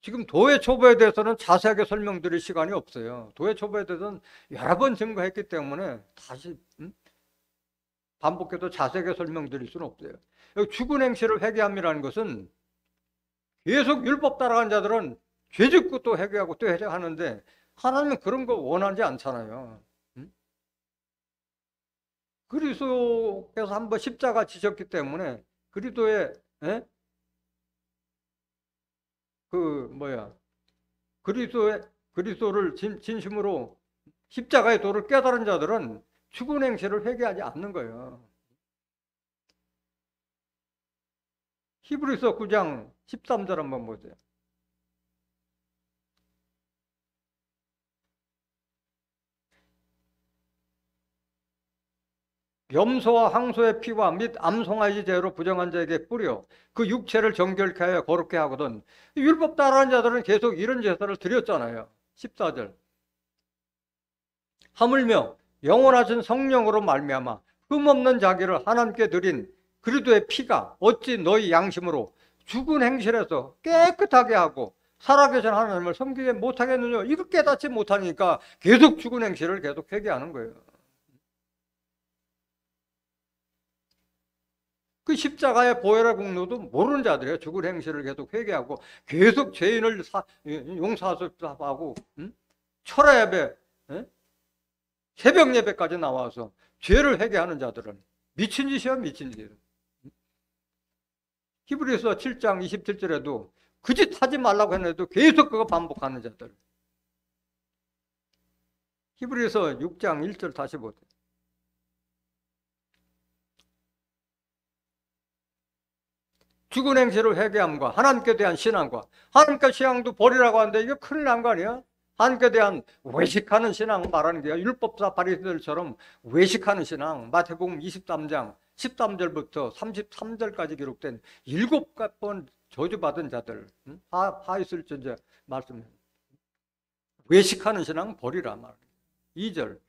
지금 도의 초보에 대해서는 자세하게 설명드릴 시간이 없어요. 도의 초보에 대해서는 여러 번 증거했기 때문에 다시 반복해서 자세하게 설명드릴 수는 없어요. 여기 죽은 행실을 회개함이라는 것은 계속 율법 따라가는 자들은 죄 짓고 또 회개하고 또 회개하는데 하나님은 그런 거 원하지 않잖아요. 그리스도께서 한번 십자가 지셨기 때문에 그리스도의 그리스도를 진심으로 십자가의 도를 깨달은 자들은 죽은 행실을 회개하지 않는 거예요. 히브리서 9장 13절 한번 보세요. 염소와 황소의 피와 및 암송아지 제로 부정한 자에게 뿌려 그 육체를 정결케 하여 거룩게 하거든. 율법 따르는 자들은 계속 이런 제사를 드렸잖아요. 14절. 하물며 영원하신 성령으로 말미암아 흠없는 자기를 하나님께 드린 그리스도의 피가 어찌 너희 양심으로 죽은 행실에서 깨끗하게 하고 살아계신 하나님을 섬기게 못하겠느냐. 이거 깨닫지 못하니까 계속 죽은 행실을 계속 회개하는 거예요. 그 십자가의 보혈의 공로도 모르는 자들이에요. 죽은 행실을 계속 회개하고 계속 죄인을 용서하고 철야 예배, 새벽 예배까지 나와서 죄를 회개하는 자들은 미친 짓이야. 미친 짓. 히브리서 7장 27절에도 그 짓 하지 말라고 했는데도 계속 그거 반복하는 자들. 히브리서 6장 1절 다시 보세요. 죽은 행실을 회개함과 하나님께 대한 신앙과 하나님께 신앙도 버리라고 하는데 이게 큰일 난 거 아니야? 하나님께 대한 외식하는 신앙 말하는 게 율법사 바리새인들처럼 외식하는 신앙. 마태복음 23장 13절부터 33절까지 기록된 7번 저주받은 자들 하 있을지언정 말씀해. 외식하는 신앙 버리라 말. 2절.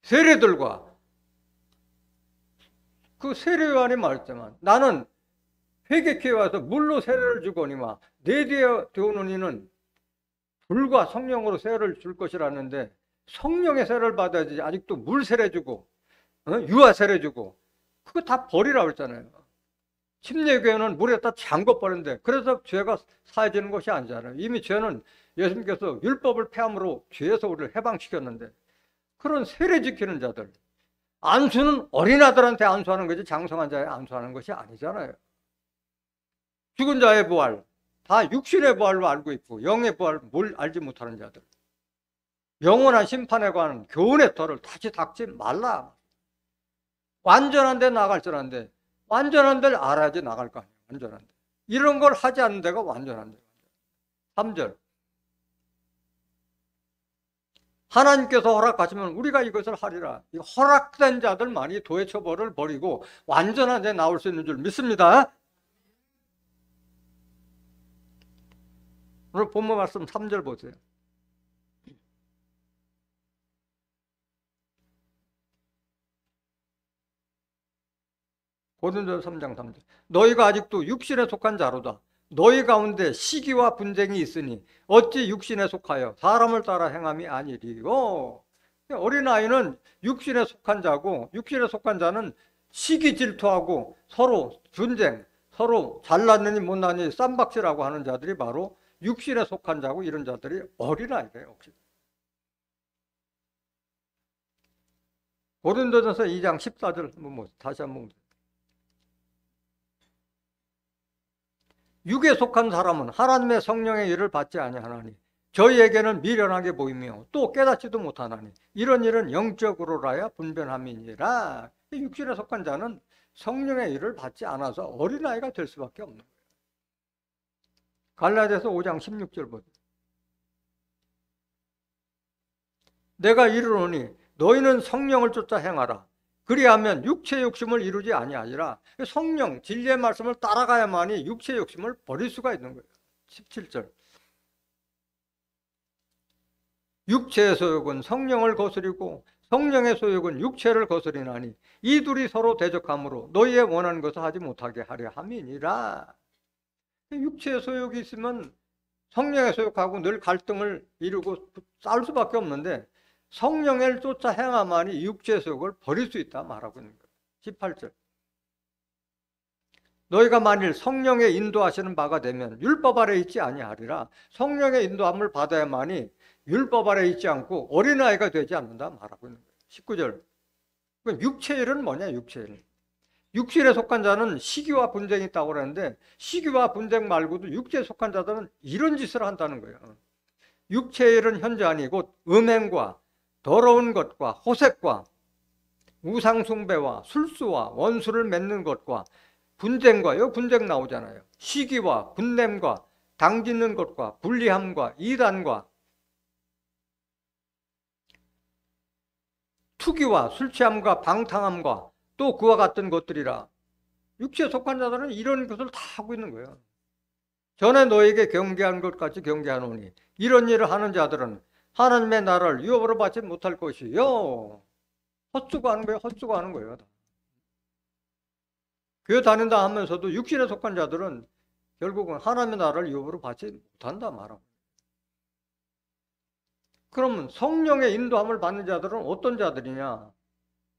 세례들과 그 세례요한이 말했지만 나는 회개케 와서 물로 세례를 주거니와 내 뒤에 되오는 이는 불과 성령으로 세례를 줄 것이라는데 성령의 세례를 받아야지. 아직도 물 세례 주고 유아 세례 주고 그거 다 버리라고 했잖아요. 침례교회는 물에다 잠궈 버렸는데 그래서 죄가 사해지는 것이 아니잖아요. 이미 죄는 예수님께서 율법을 폐함으로 죄에서 우리를 해방시켰는데 그런 세례 지키는 자들, 안수는 어린아들한테 안수하는 거지 장성한 자에 안수하는 것이 아니잖아요. 죽은 자의 부활 다 육신의 부활로 알고 있고 영의 부활 뭘 알지 못하는 자들, 영원한 심판에 관한 교훈의 터를 다시 닦지 말라. 완전한 데 나갈 줄 아는데 완전한 데를 알아야지 나갈 거 아니에요. 완전한 데. 이런 걸 하지 않는 데가 완전한 데. 3절. 하나님께서 허락하시면 우리가 이것을 하리라. 이 허락된 자들만이 도의 처벌을 버리고 완전한 데 나올 수 있는 줄 믿습니다. 오늘 본문 말씀 3절 보세요. 고린도전서 3장 3절. 너희가 아직도 육신에 속한 자로다. 너희 가운데 시기와 분쟁이 있으니 어찌 육신에 속하여 사람을 따라 행함이 아니리요. 어린아이는 육신에 속한 자고 육신에 속한 자는 시기 질투하고 서로 분쟁, 서로 잘났느니 못났느니 쌈박질하고 하는 자들이 바로 육신에 속한 자고 이런 자들이 어린아이래요. 고린도전서 2장 14절 다시 한번 보세요. 육에 속한 사람은 하나님의 성령의 일을 받지 아니하나니 저희에게는 미련하게 보이며 또 깨닫지도 못하나니 이런 일은 영적으로라야 분변함이니라. 육신에 속한 자는 성령의 일을 받지 않아서 어린아이가 될 수밖에 없는 거예요. 갈라디아서 5장 16절 보세요. 내가 이르노니 너희는 성령을 쫓아 행하라. 그리하면 육체의 욕심을 이루지 아니하리라. 성령, 진리의 말씀을 따라가야만이 육체의 욕심을 버릴 수가 있는 거예요. 17절. 육체의 소욕은 성령을 거스리고 성령의 소욕은 육체를 거스리나니 이 둘이 서로 대적하므로 너희의 원하는 것을 하지 못하게 하려 함이니라. 육체의 소욕이 있으면 성령의 소욕하고 늘 갈등을 이루고 싸울 수밖에 없는데 성령을 쫓아 행하만이 육체의 소욕을 버릴 수 있다 말하고 있는 거예요. 18절. 너희가 만일 성령의 인도하시는 바가 되면 율법 아래 있지 아니하리라. 성령의 인도함을 받아야만이 율법 아래 있지 않고 어린아이가 되지 않는다 말하고 있는 거예요. 19절. 육체일은 뭐냐? 육체일. 육신에 속한 자는 시기와 분쟁이 있다고 그러는데 시기와 분쟁 말고도 육체에 속한 자들은 이런 짓을 한다는 거예요. 육체일은 현저하니 곧 음행과 더러운 것과 호색과 우상숭배와 술수와 원수를 맺는 것과 분쟁과, 여기 분쟁 나오잖아요. 시기와 분냄과 당짓는 것과 불리함과 이단과 투기와 술취함과 방탕함과 또 그와 같은 것들이라. 육체에 속한 자들은 이런 것을 다 하고 있는 거예요. 전에 너에게 경계한 것 같이 경계하노니 이런 일을 하는 자들은 하나님의 나라를 유업으로 받지 못할 것이요. 헛수고하는 거예요. 헛수고하는 거예요. 교회 다닌다 하면서도 육신에 속한 자들은 결국은 하나님의 나라를 유업으로 받지 못한다 말하고. 그러면 성령의 인도함을 받는 자들은 어떤 자들이냐?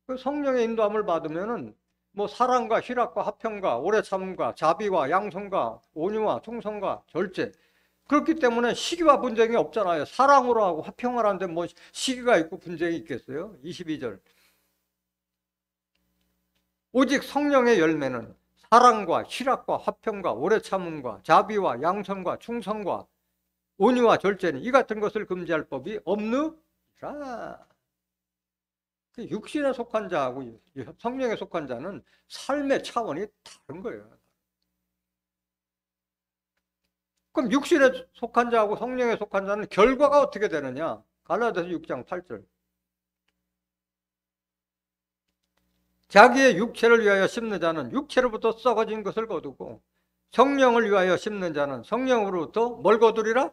그 성령의 인도함을 받으면은 뭐 사랑과 희락과 화평과 오래 참음과 자비와 양성과 온유와 충성과 절제. 그렇기 때문에 시기와 분쟁이 없잖아요. 사랑으로 하고 화평을 하는데 뭐 시기가 있고 분쟁이 있겠어요? 22절. 오직 성령의 열매는 사랑과 희락과 화평과 오래 참음과 자비와 양성과 충성과 온유와 절제니 이 같은 것을 금지할 법이 없느라. 육신에 속한 자하고 성령에 속한 자는 삶의 차원이 다른 거예요. 그럼 육신에 속한 자하고 성령에 속한 자는 결과가 어떻게 되느냐? 갈라디아서 6장 8절. 자기의 육체를 위하여 심는 자는 육체로부터 썩어진 것을 거두고 성령을 위하여 심는 자는 성령으로부터 뭘 거두리라?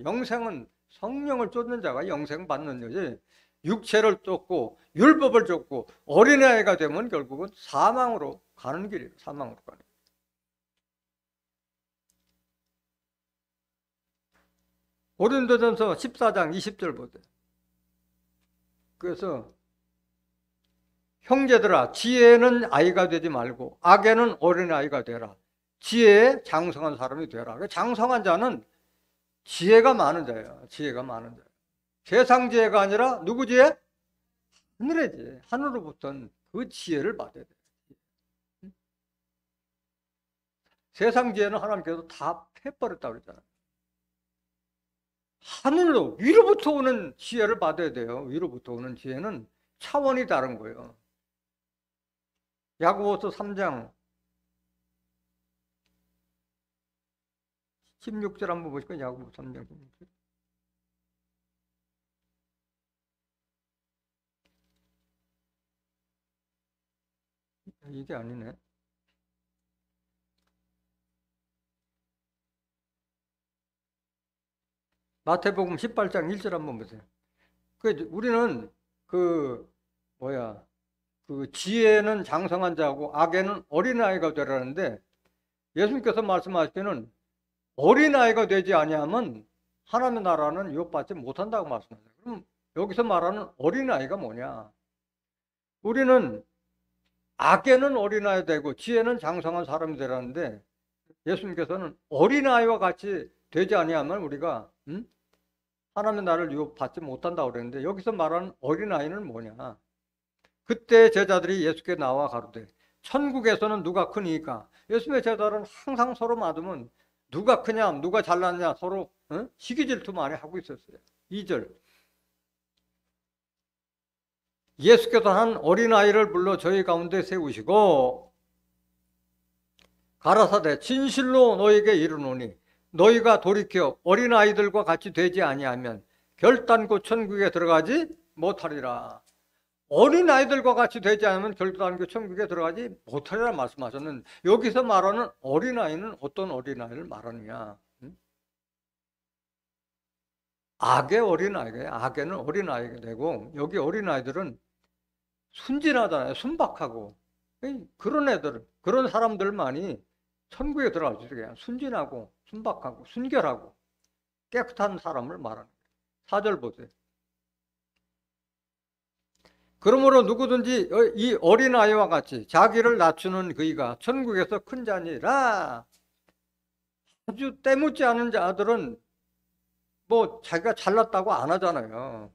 영생은 성령을 쫓는 자가 영생 받는 거지. 육체를 쫓고 율법을 쫓고 어린아이가 되면 결국은 사망으로 가는 길이에요. 사망으로 가는 길. 고린도전서 14장 20절 보세요. 그래서 형제들아 지혜는 아이가 되지 말고 악에는 어린아이가 되라. 지혜에 장성한 사람이 되라. 장성한 자는 지혜가 많은 자예요. 지혜가 많은 자. 세상 지혜가 아니라 누구 지혜? 하늘의 지혜. 하늘로부터는 그 지혜를 받아야 돼요. 세상 지혜는 하나님께서 다 패버렸다고 그랬잖아요. 하늘로 위로부터 오는 지혜를 받아야 돼요. 위로부터 오는 지혜는 차원이 다른 거예요. 야고보서 3장 16절 한번 보실까요? 야고보서 3장 16절. 이게 아니네. 마태복음 18장 1절 한번 보세요. 우리는 그 지혜는 장성한 자고 악에는 어린아이가 되라는데 예수님께서 말씀하시기는 어린아이가 되지 아니하면 하나님의 나라는 유업받지 못한다고 말씀하세요. 그럼 여기서 말하는 어린아이가 뭐냐? 우리는 악에는 어린아이 되고 지혜는 장성한 사람이 되라는데 예수님께서는 어린아이와 같이 되지 아니하면 우리가 하나님의 나라를 유업받지 못한다고 그랬는데 여기서 말하는 어린아이는 뭐냐. 그때 제자들이 예수께 나와 가로되 천국에서는 누가 크니까. 예수님의 제자들은 항상 서로 맞으면 누가 크냐 누가 잘났냐 서로 시기 질투 많이 하고 있었어요. 2절 예수께서 한 어린아이를 불러 저희 가운데 세우시고 가라사대 진실로 너희에게 이르노니 너희가 돌이켜 어린아이들과 같이 되지 아니하면 결단코 천국에 들어가지 못하리라. 어린아이들과 같이 되지 않으면 결단코 천국에 들어가지 못하리라 말씀하셨는데 여기서 말하는 어린아이는 어떤 어린아이를 말하느냐. 악의 어린아이가 악에는 어린아이가 되고 여기 어린아이들은 순진하잖아요. 순박하고 그런 애들 그런 사람들만이 천국에 들어갈 수 있어요. 순진하고 순박하고 순결하고 깨끗한 사람을 말하는 거예요. 4절 보세요. 그러므로 누구든지 이 어린아이와 같이 자기를 낮추는 그이가 천국에서 큰 자니라. 아주 때묻지 않은 자들은 뭐 자기가 잘났다고 안 하잖아요.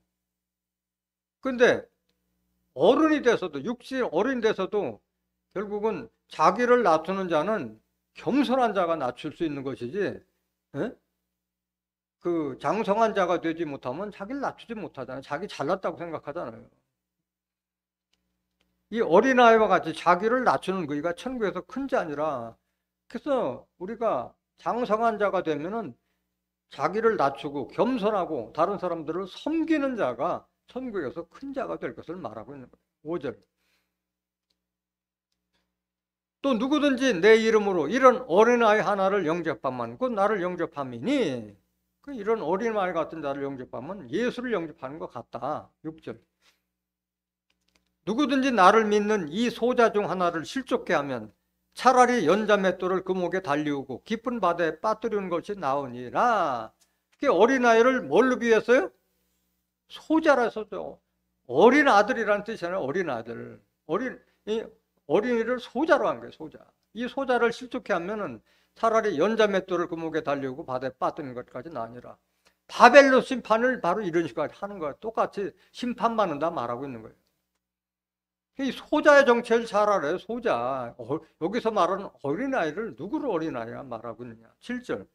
근데 어른이 돼서도 육신 어른이 돼서도 결국은 자기를 낮추는 자는 겸손한 자가 낮출 수 있는 것이지 그 장성한 자가 되지 못하면 자기를 낮추지 못하잖아요. 자기 잘났다고 생각하잖아요. 이 어린아이와 같이 자기를 낮추는 그이가 천국에서 큰 자니라. 그래서 우리가 장성한 자가 되면은 자기를 낮추고 겸손하고 다른 사람들을 섬기는 자가 천국에서 큰 자가 될 것을 말하고 있는 거예요. 5절 또 누구든지 내 이름으로 이런 어린아이 하나를 영접하면 곧 나를 영접함이니 이런 어린아이 같은 자를 영접하면 예수를 영접하는 것 같다. 6절 누구든지 나를 믿는 이 소자 중 하나를 실족케 하면 차라리 연자맷돌을 그 목에 달리우고 깊은 바다에 빠뜨리는 것이 나으니라. 어린아이를 뭘로 비했어요? 소자라 했었죠. 어린 아들이라는 뜻이잖아요. 어린 아들. 어린이를 소자로 한 거예요. 소자. 이 소자를 실족케 하면은 차라리 연자맷돌을 그 목에 달리우고 바다에 빠뜨리는 것까지는 아니라 바벨로 심판을 바로 이런 식으로 하는 거예요. 똑같이 심판받는다 말하고 있는 거예요. 이 소자의 정체를 잘 알아요. 소자. 여기서 말하는 어린아이를 누구를 어린아이라 말하고 있느냐. 7절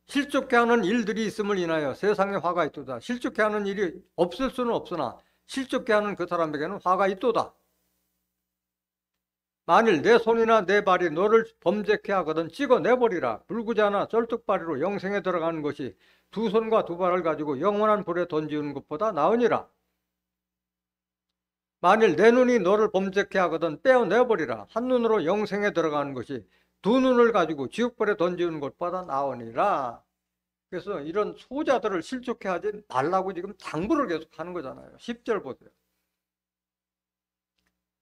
실족케 하는 일들이 있음을 인하여 세상에 화가 있도다. 실족케 하는 일이 없을 수는 없으나 실족케 하는 그 사람에게는 화가 있도다. 만일 내 손이나 내 발이 너를 범죄케 하거든 찍어내버리라. 불구자나 쩔뚝발이로 영생에 들어가는 것이 두 손과 두 발을 가지고 영원한 불에 던지는 것보다 나으니라. 만일 내 눈이 너를 범죄케 하거든 떼어내버리라. 한 눈으로 영생에 들어가는 것이 두 눈을 가지고 지옥불에 던지는 것보다 나으니라. 그래서 이런 소자들을 실족케 하지 말라고 지금 당부를 계속 하는 거잖아요. 10절 보세요.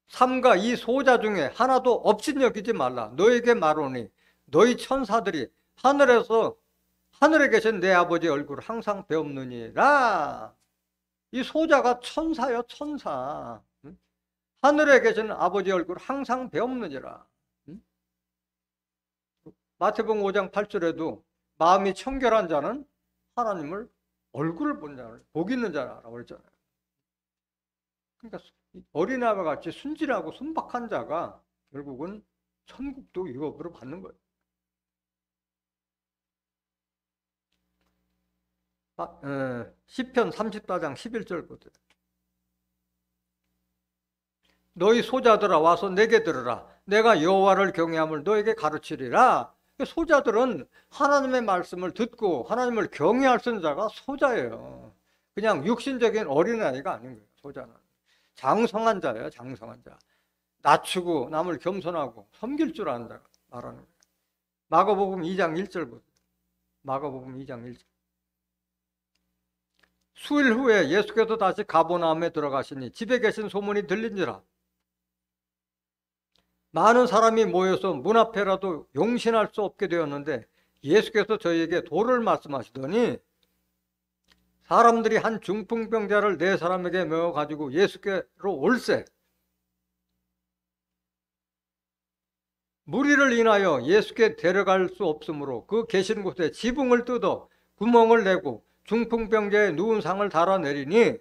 삼가 이 소자 중에 하나도 없인 여기지 말라. 너에게 말하노니 너희 천사들이 하늘에 계신 내 아버지 얼굴을 항상 배옵느니라. 이 소자가 천사요, 천사. 하늘에 계신 아버지 얼굴을 항상 배옵느니라. 마태복음 5장 8절에도 마음이 청결한 자는 하나님을 얼굴을 본 자를 복 있는 자라고 그랬잖아요. 그러니까 어린아이와 같이 순진하고 순박한 자가 결국은 천국도 유업으로 받는 거예요. 시편 34장 11절 보세요. 너희 소자들아 와서 내게 들으라. 내가 여호와를 경외함을 너에게 가르치리라. 소자들은 하나님의 말씀을 듣고 하나님을 경외할 수 있는 자가 소자예요. 그냥 육신적인 어린아이가 아닌 거예요. 소자는 장성한 자예요. 장성한 자. 낮추고 남을 겸손하고 섬길 줄 아는 자가 말하는 거예요. 마가복음 2장 1절 보세요. 마가복음 2장 1절. 수일 후에 예수께서 다시 가버나움에 들어가시니 집에 계신 소문이 들린지라. 많은 사람이 모여서 문 앞에라도 용신할 수 없게 되었는데 예수께서 저희에게 도를 말씀하시더니 사람들이 한 중풍병자를 네 사람에게 메워 가지고 예수께로 올세 무리를 인하여 예수께 데려갈 수 없으므로 그 계신 곳에 지붕을 뜯어 구멍을 내고 중풍병자의 누운 상을 달아내리니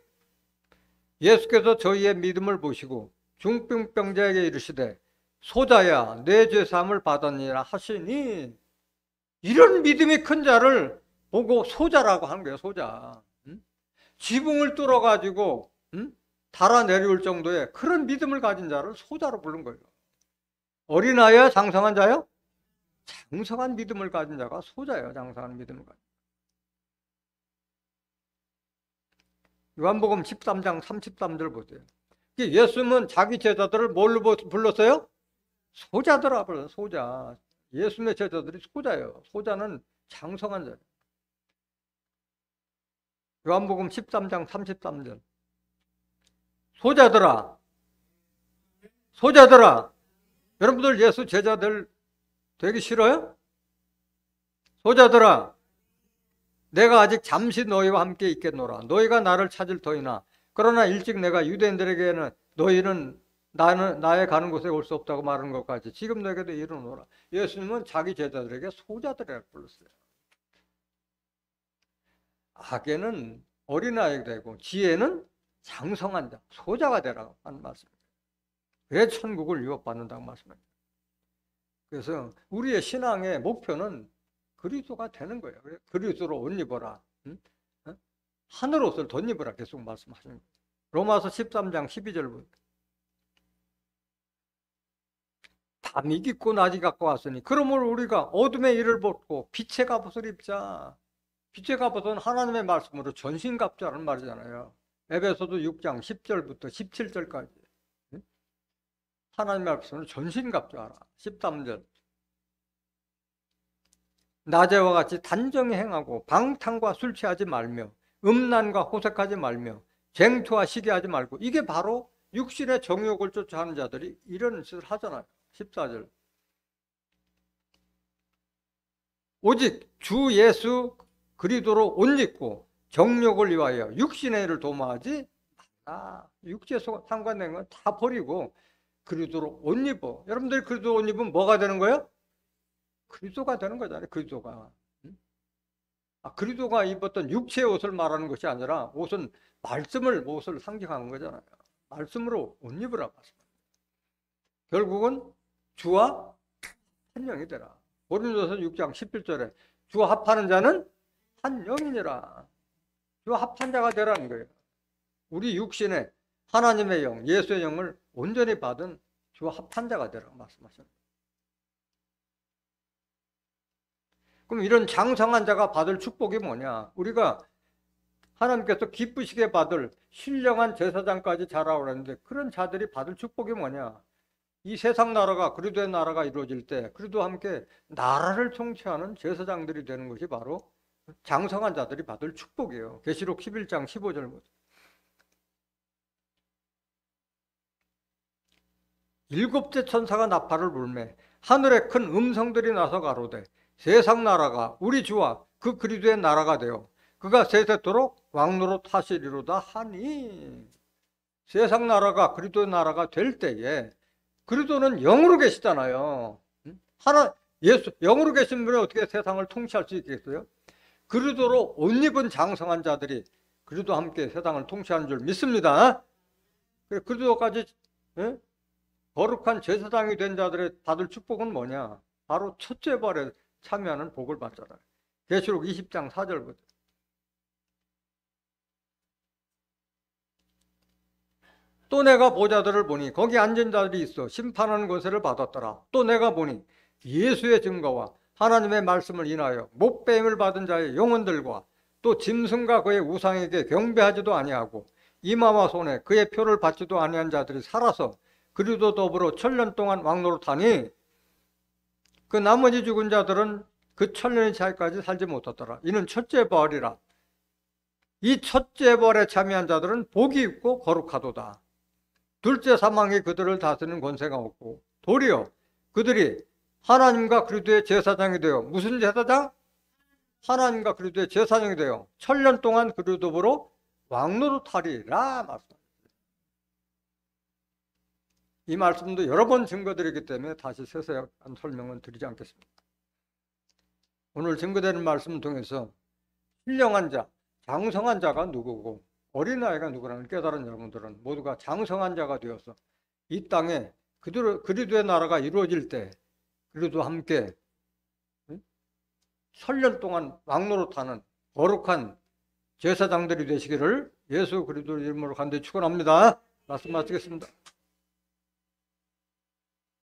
예수께서 저희의 믿음을 보시고 중풍병자에게 이르시되 소자야 내 죄 사함을 받았느니라 하시니 이런 믿음이 큰 자를 보고 소자라고 하는 거예요. 소자. 지붕을 뚫어가지고 달아내려올 정도의 그런 믿음을 가진 자를 소자로 부른 거예요. 어린아이야? 장성한 자요? 장성한 믿음을 가진 자가 소자예요. 장성한 믿음을 가진 자. 요한복음 13장 33절 보세요. 예수님은 자기 제자들을 뭘로 불렀어요? 소자들아 불렀어요. 소자. 예수님의 제자들이 소자예요. 소자는 장성한 자예요. 요한복음 13장 33절. 소자들아. 소자들아. 여러분들 예수 제자들 되기 싫어요? 소자들아. 내가 아직 잠시 너희와 함께 있겠노라. 너희가 나를 찾을 터이나 그러나 일찍 내가 유대인들에게는 너희는 나의 가는 곳에 올 수 없다고 말하는 것까지 지금 너에게도 이르노라. 예수님은 자기 제자들에게 소자들이라고 불렀어요. 악에는 어린아이가 되고 지혜는 장성한 자, 소자가 되라고 하는 말씀입니다. 왜 천국을 유업받는다고 말씀합니다. 그래서 우리의 신앙의 목표는 그리스도가 되는 거예요. 그리스도로 옷 입어라. 응? 하늘 옷을 덧입어라. 계속 말씀하시는 거예요. 로마서 13장 12절부터 밤이 깊고 낮이 갖고 왔으니 그러므로 우리가 어둠의 일을 벗고 빛의 갑옷을 입자. 빛의 갑옷은 하나님의 말씀으로 전신갑주라는 말이잖아요. 에베소서 6장 10절부터 17절까지 하나님의 말씀으로 전신갑주하라. 13절 낮에와 같이 단정히 행하고 방탕과 술 취하지 말며 음란과 호색하지 말며 쟁투와 시기하지 말고 이게 바로 육신의 정욕을 쫓아하는 자들이 이런 짓을 하잖아요. 14절 오직 주 예수 그리스도로 옷 입고 정욕을 위하여 육신의 일을 도모하지 말라. 육체에 상관된 건 다 버리고 그리스도로 옷 입어. 여러분들이 그리스도로 옷 입으면 뭐가 되는 거예요? 그리스도가 되는 거잖아요. 그리스도가. 그리스도가 입었던 육체의 옷을 말하는 것이 아니라 옷은 옷을 상징하는 거잖아요. 말씀으로 옷 입으라고 하십니다. 결국은 주와 한 영이 되라. 고린도서 6장 11절에 주와 합하는 자는 한 영이니라. 주와 합한 자가 되라는 거예요. 우리 육신에 하나님의 영, 예수의 영을 온전히 받은 주와 합한 자가 되라고 말씀하십니다. 그럼 이런 장성한 자가 받을 축복이 뭐냐? 우리가 하나님께서 기쁘시게 받을 신령한 제사장까지 자라오라는데 그런 자들이 받을 축복이 뭐냐? 이 세상 나라가 그리스도의 나라가 이루어질 때 그리스도와 함께 나라를 통치하는 제사장들이 되는 것이 바로 장성한 자들이 받을 축복이에요. 계시록 11장 15절부터 일곱째 천사가 나팔을 불매 하늘에 큰 음성들이 나서 가로되 세상 나라가 우리 주와 그 그리스도의 나라가 되어 그가 세세토록 왕노릇 하시리로다 하니 세상 나라가 그리스도의 나라가 될 때에 그리스도는 영으로 계시잖아요. 예수 영으로 계신 분이 어떻게 세상을 통치할 수 있겠어요? 그리스도로 옷 입은 장성한 자들이 그리스도와 함께 세상을 통치하는 줄 믿습니다. 그리스도까지 거룩한 제사장이 된 자들의 받을 축복은 뭐냐? 바로 첫째 벌에 참여하는 복을 받잖아요. 계시록 20장 4절부터 또 내가 보자들을 보니 거기 앉은 자들이 있어 심판하는 권세를 받았더라. 또 내가 보니 예수의 증거와 하나님의 말씀을 인하여 못배임을 받은 자의 영혼들과 또 짐승과 그의 우상에게 경배하지도 아니하고 이마와 손에 그의 표를 받지도 아니한 자들이 살아서 그리스도 더불어 1000년 동안 왕노릇하니 그 나머지 죽은 자들은 그 1000년의 차이까지 살지 못하더라. 이는 첫째 벌이라. 이 첫째 벌에 참여한 자들은 복이 있고 거룩하도다. 둘째 사망이 그들을 다스리는 권세가 없고 도리어 그들이 하나님과 그리스도의 제사장이 되어 무슨 제사장? 하나님과 그리스도의 제사장이 되어 천년 동안 그리스도로 왕노릇하리라 말씀. 이 말씀도 여러 번 증거드리기 때문에 다시 세세한 설명은 드리지 않겠습니다. 오늘 증거되는 말씀을 통해서 신령한 자, 장성한 자가 누구고 어린아이가 누구라는 깨달은 여러분들은 모두가 장성한 자가 되어서 이 땅에 그리스도의 나라가 이루어질 때 그리스도와 함께 천년 동안 왕노릇하는 거룩한 제사장들이 되시기를 예수 그리스도 이름으로 간절히 축원합니다. 말씀 마치겠습니다.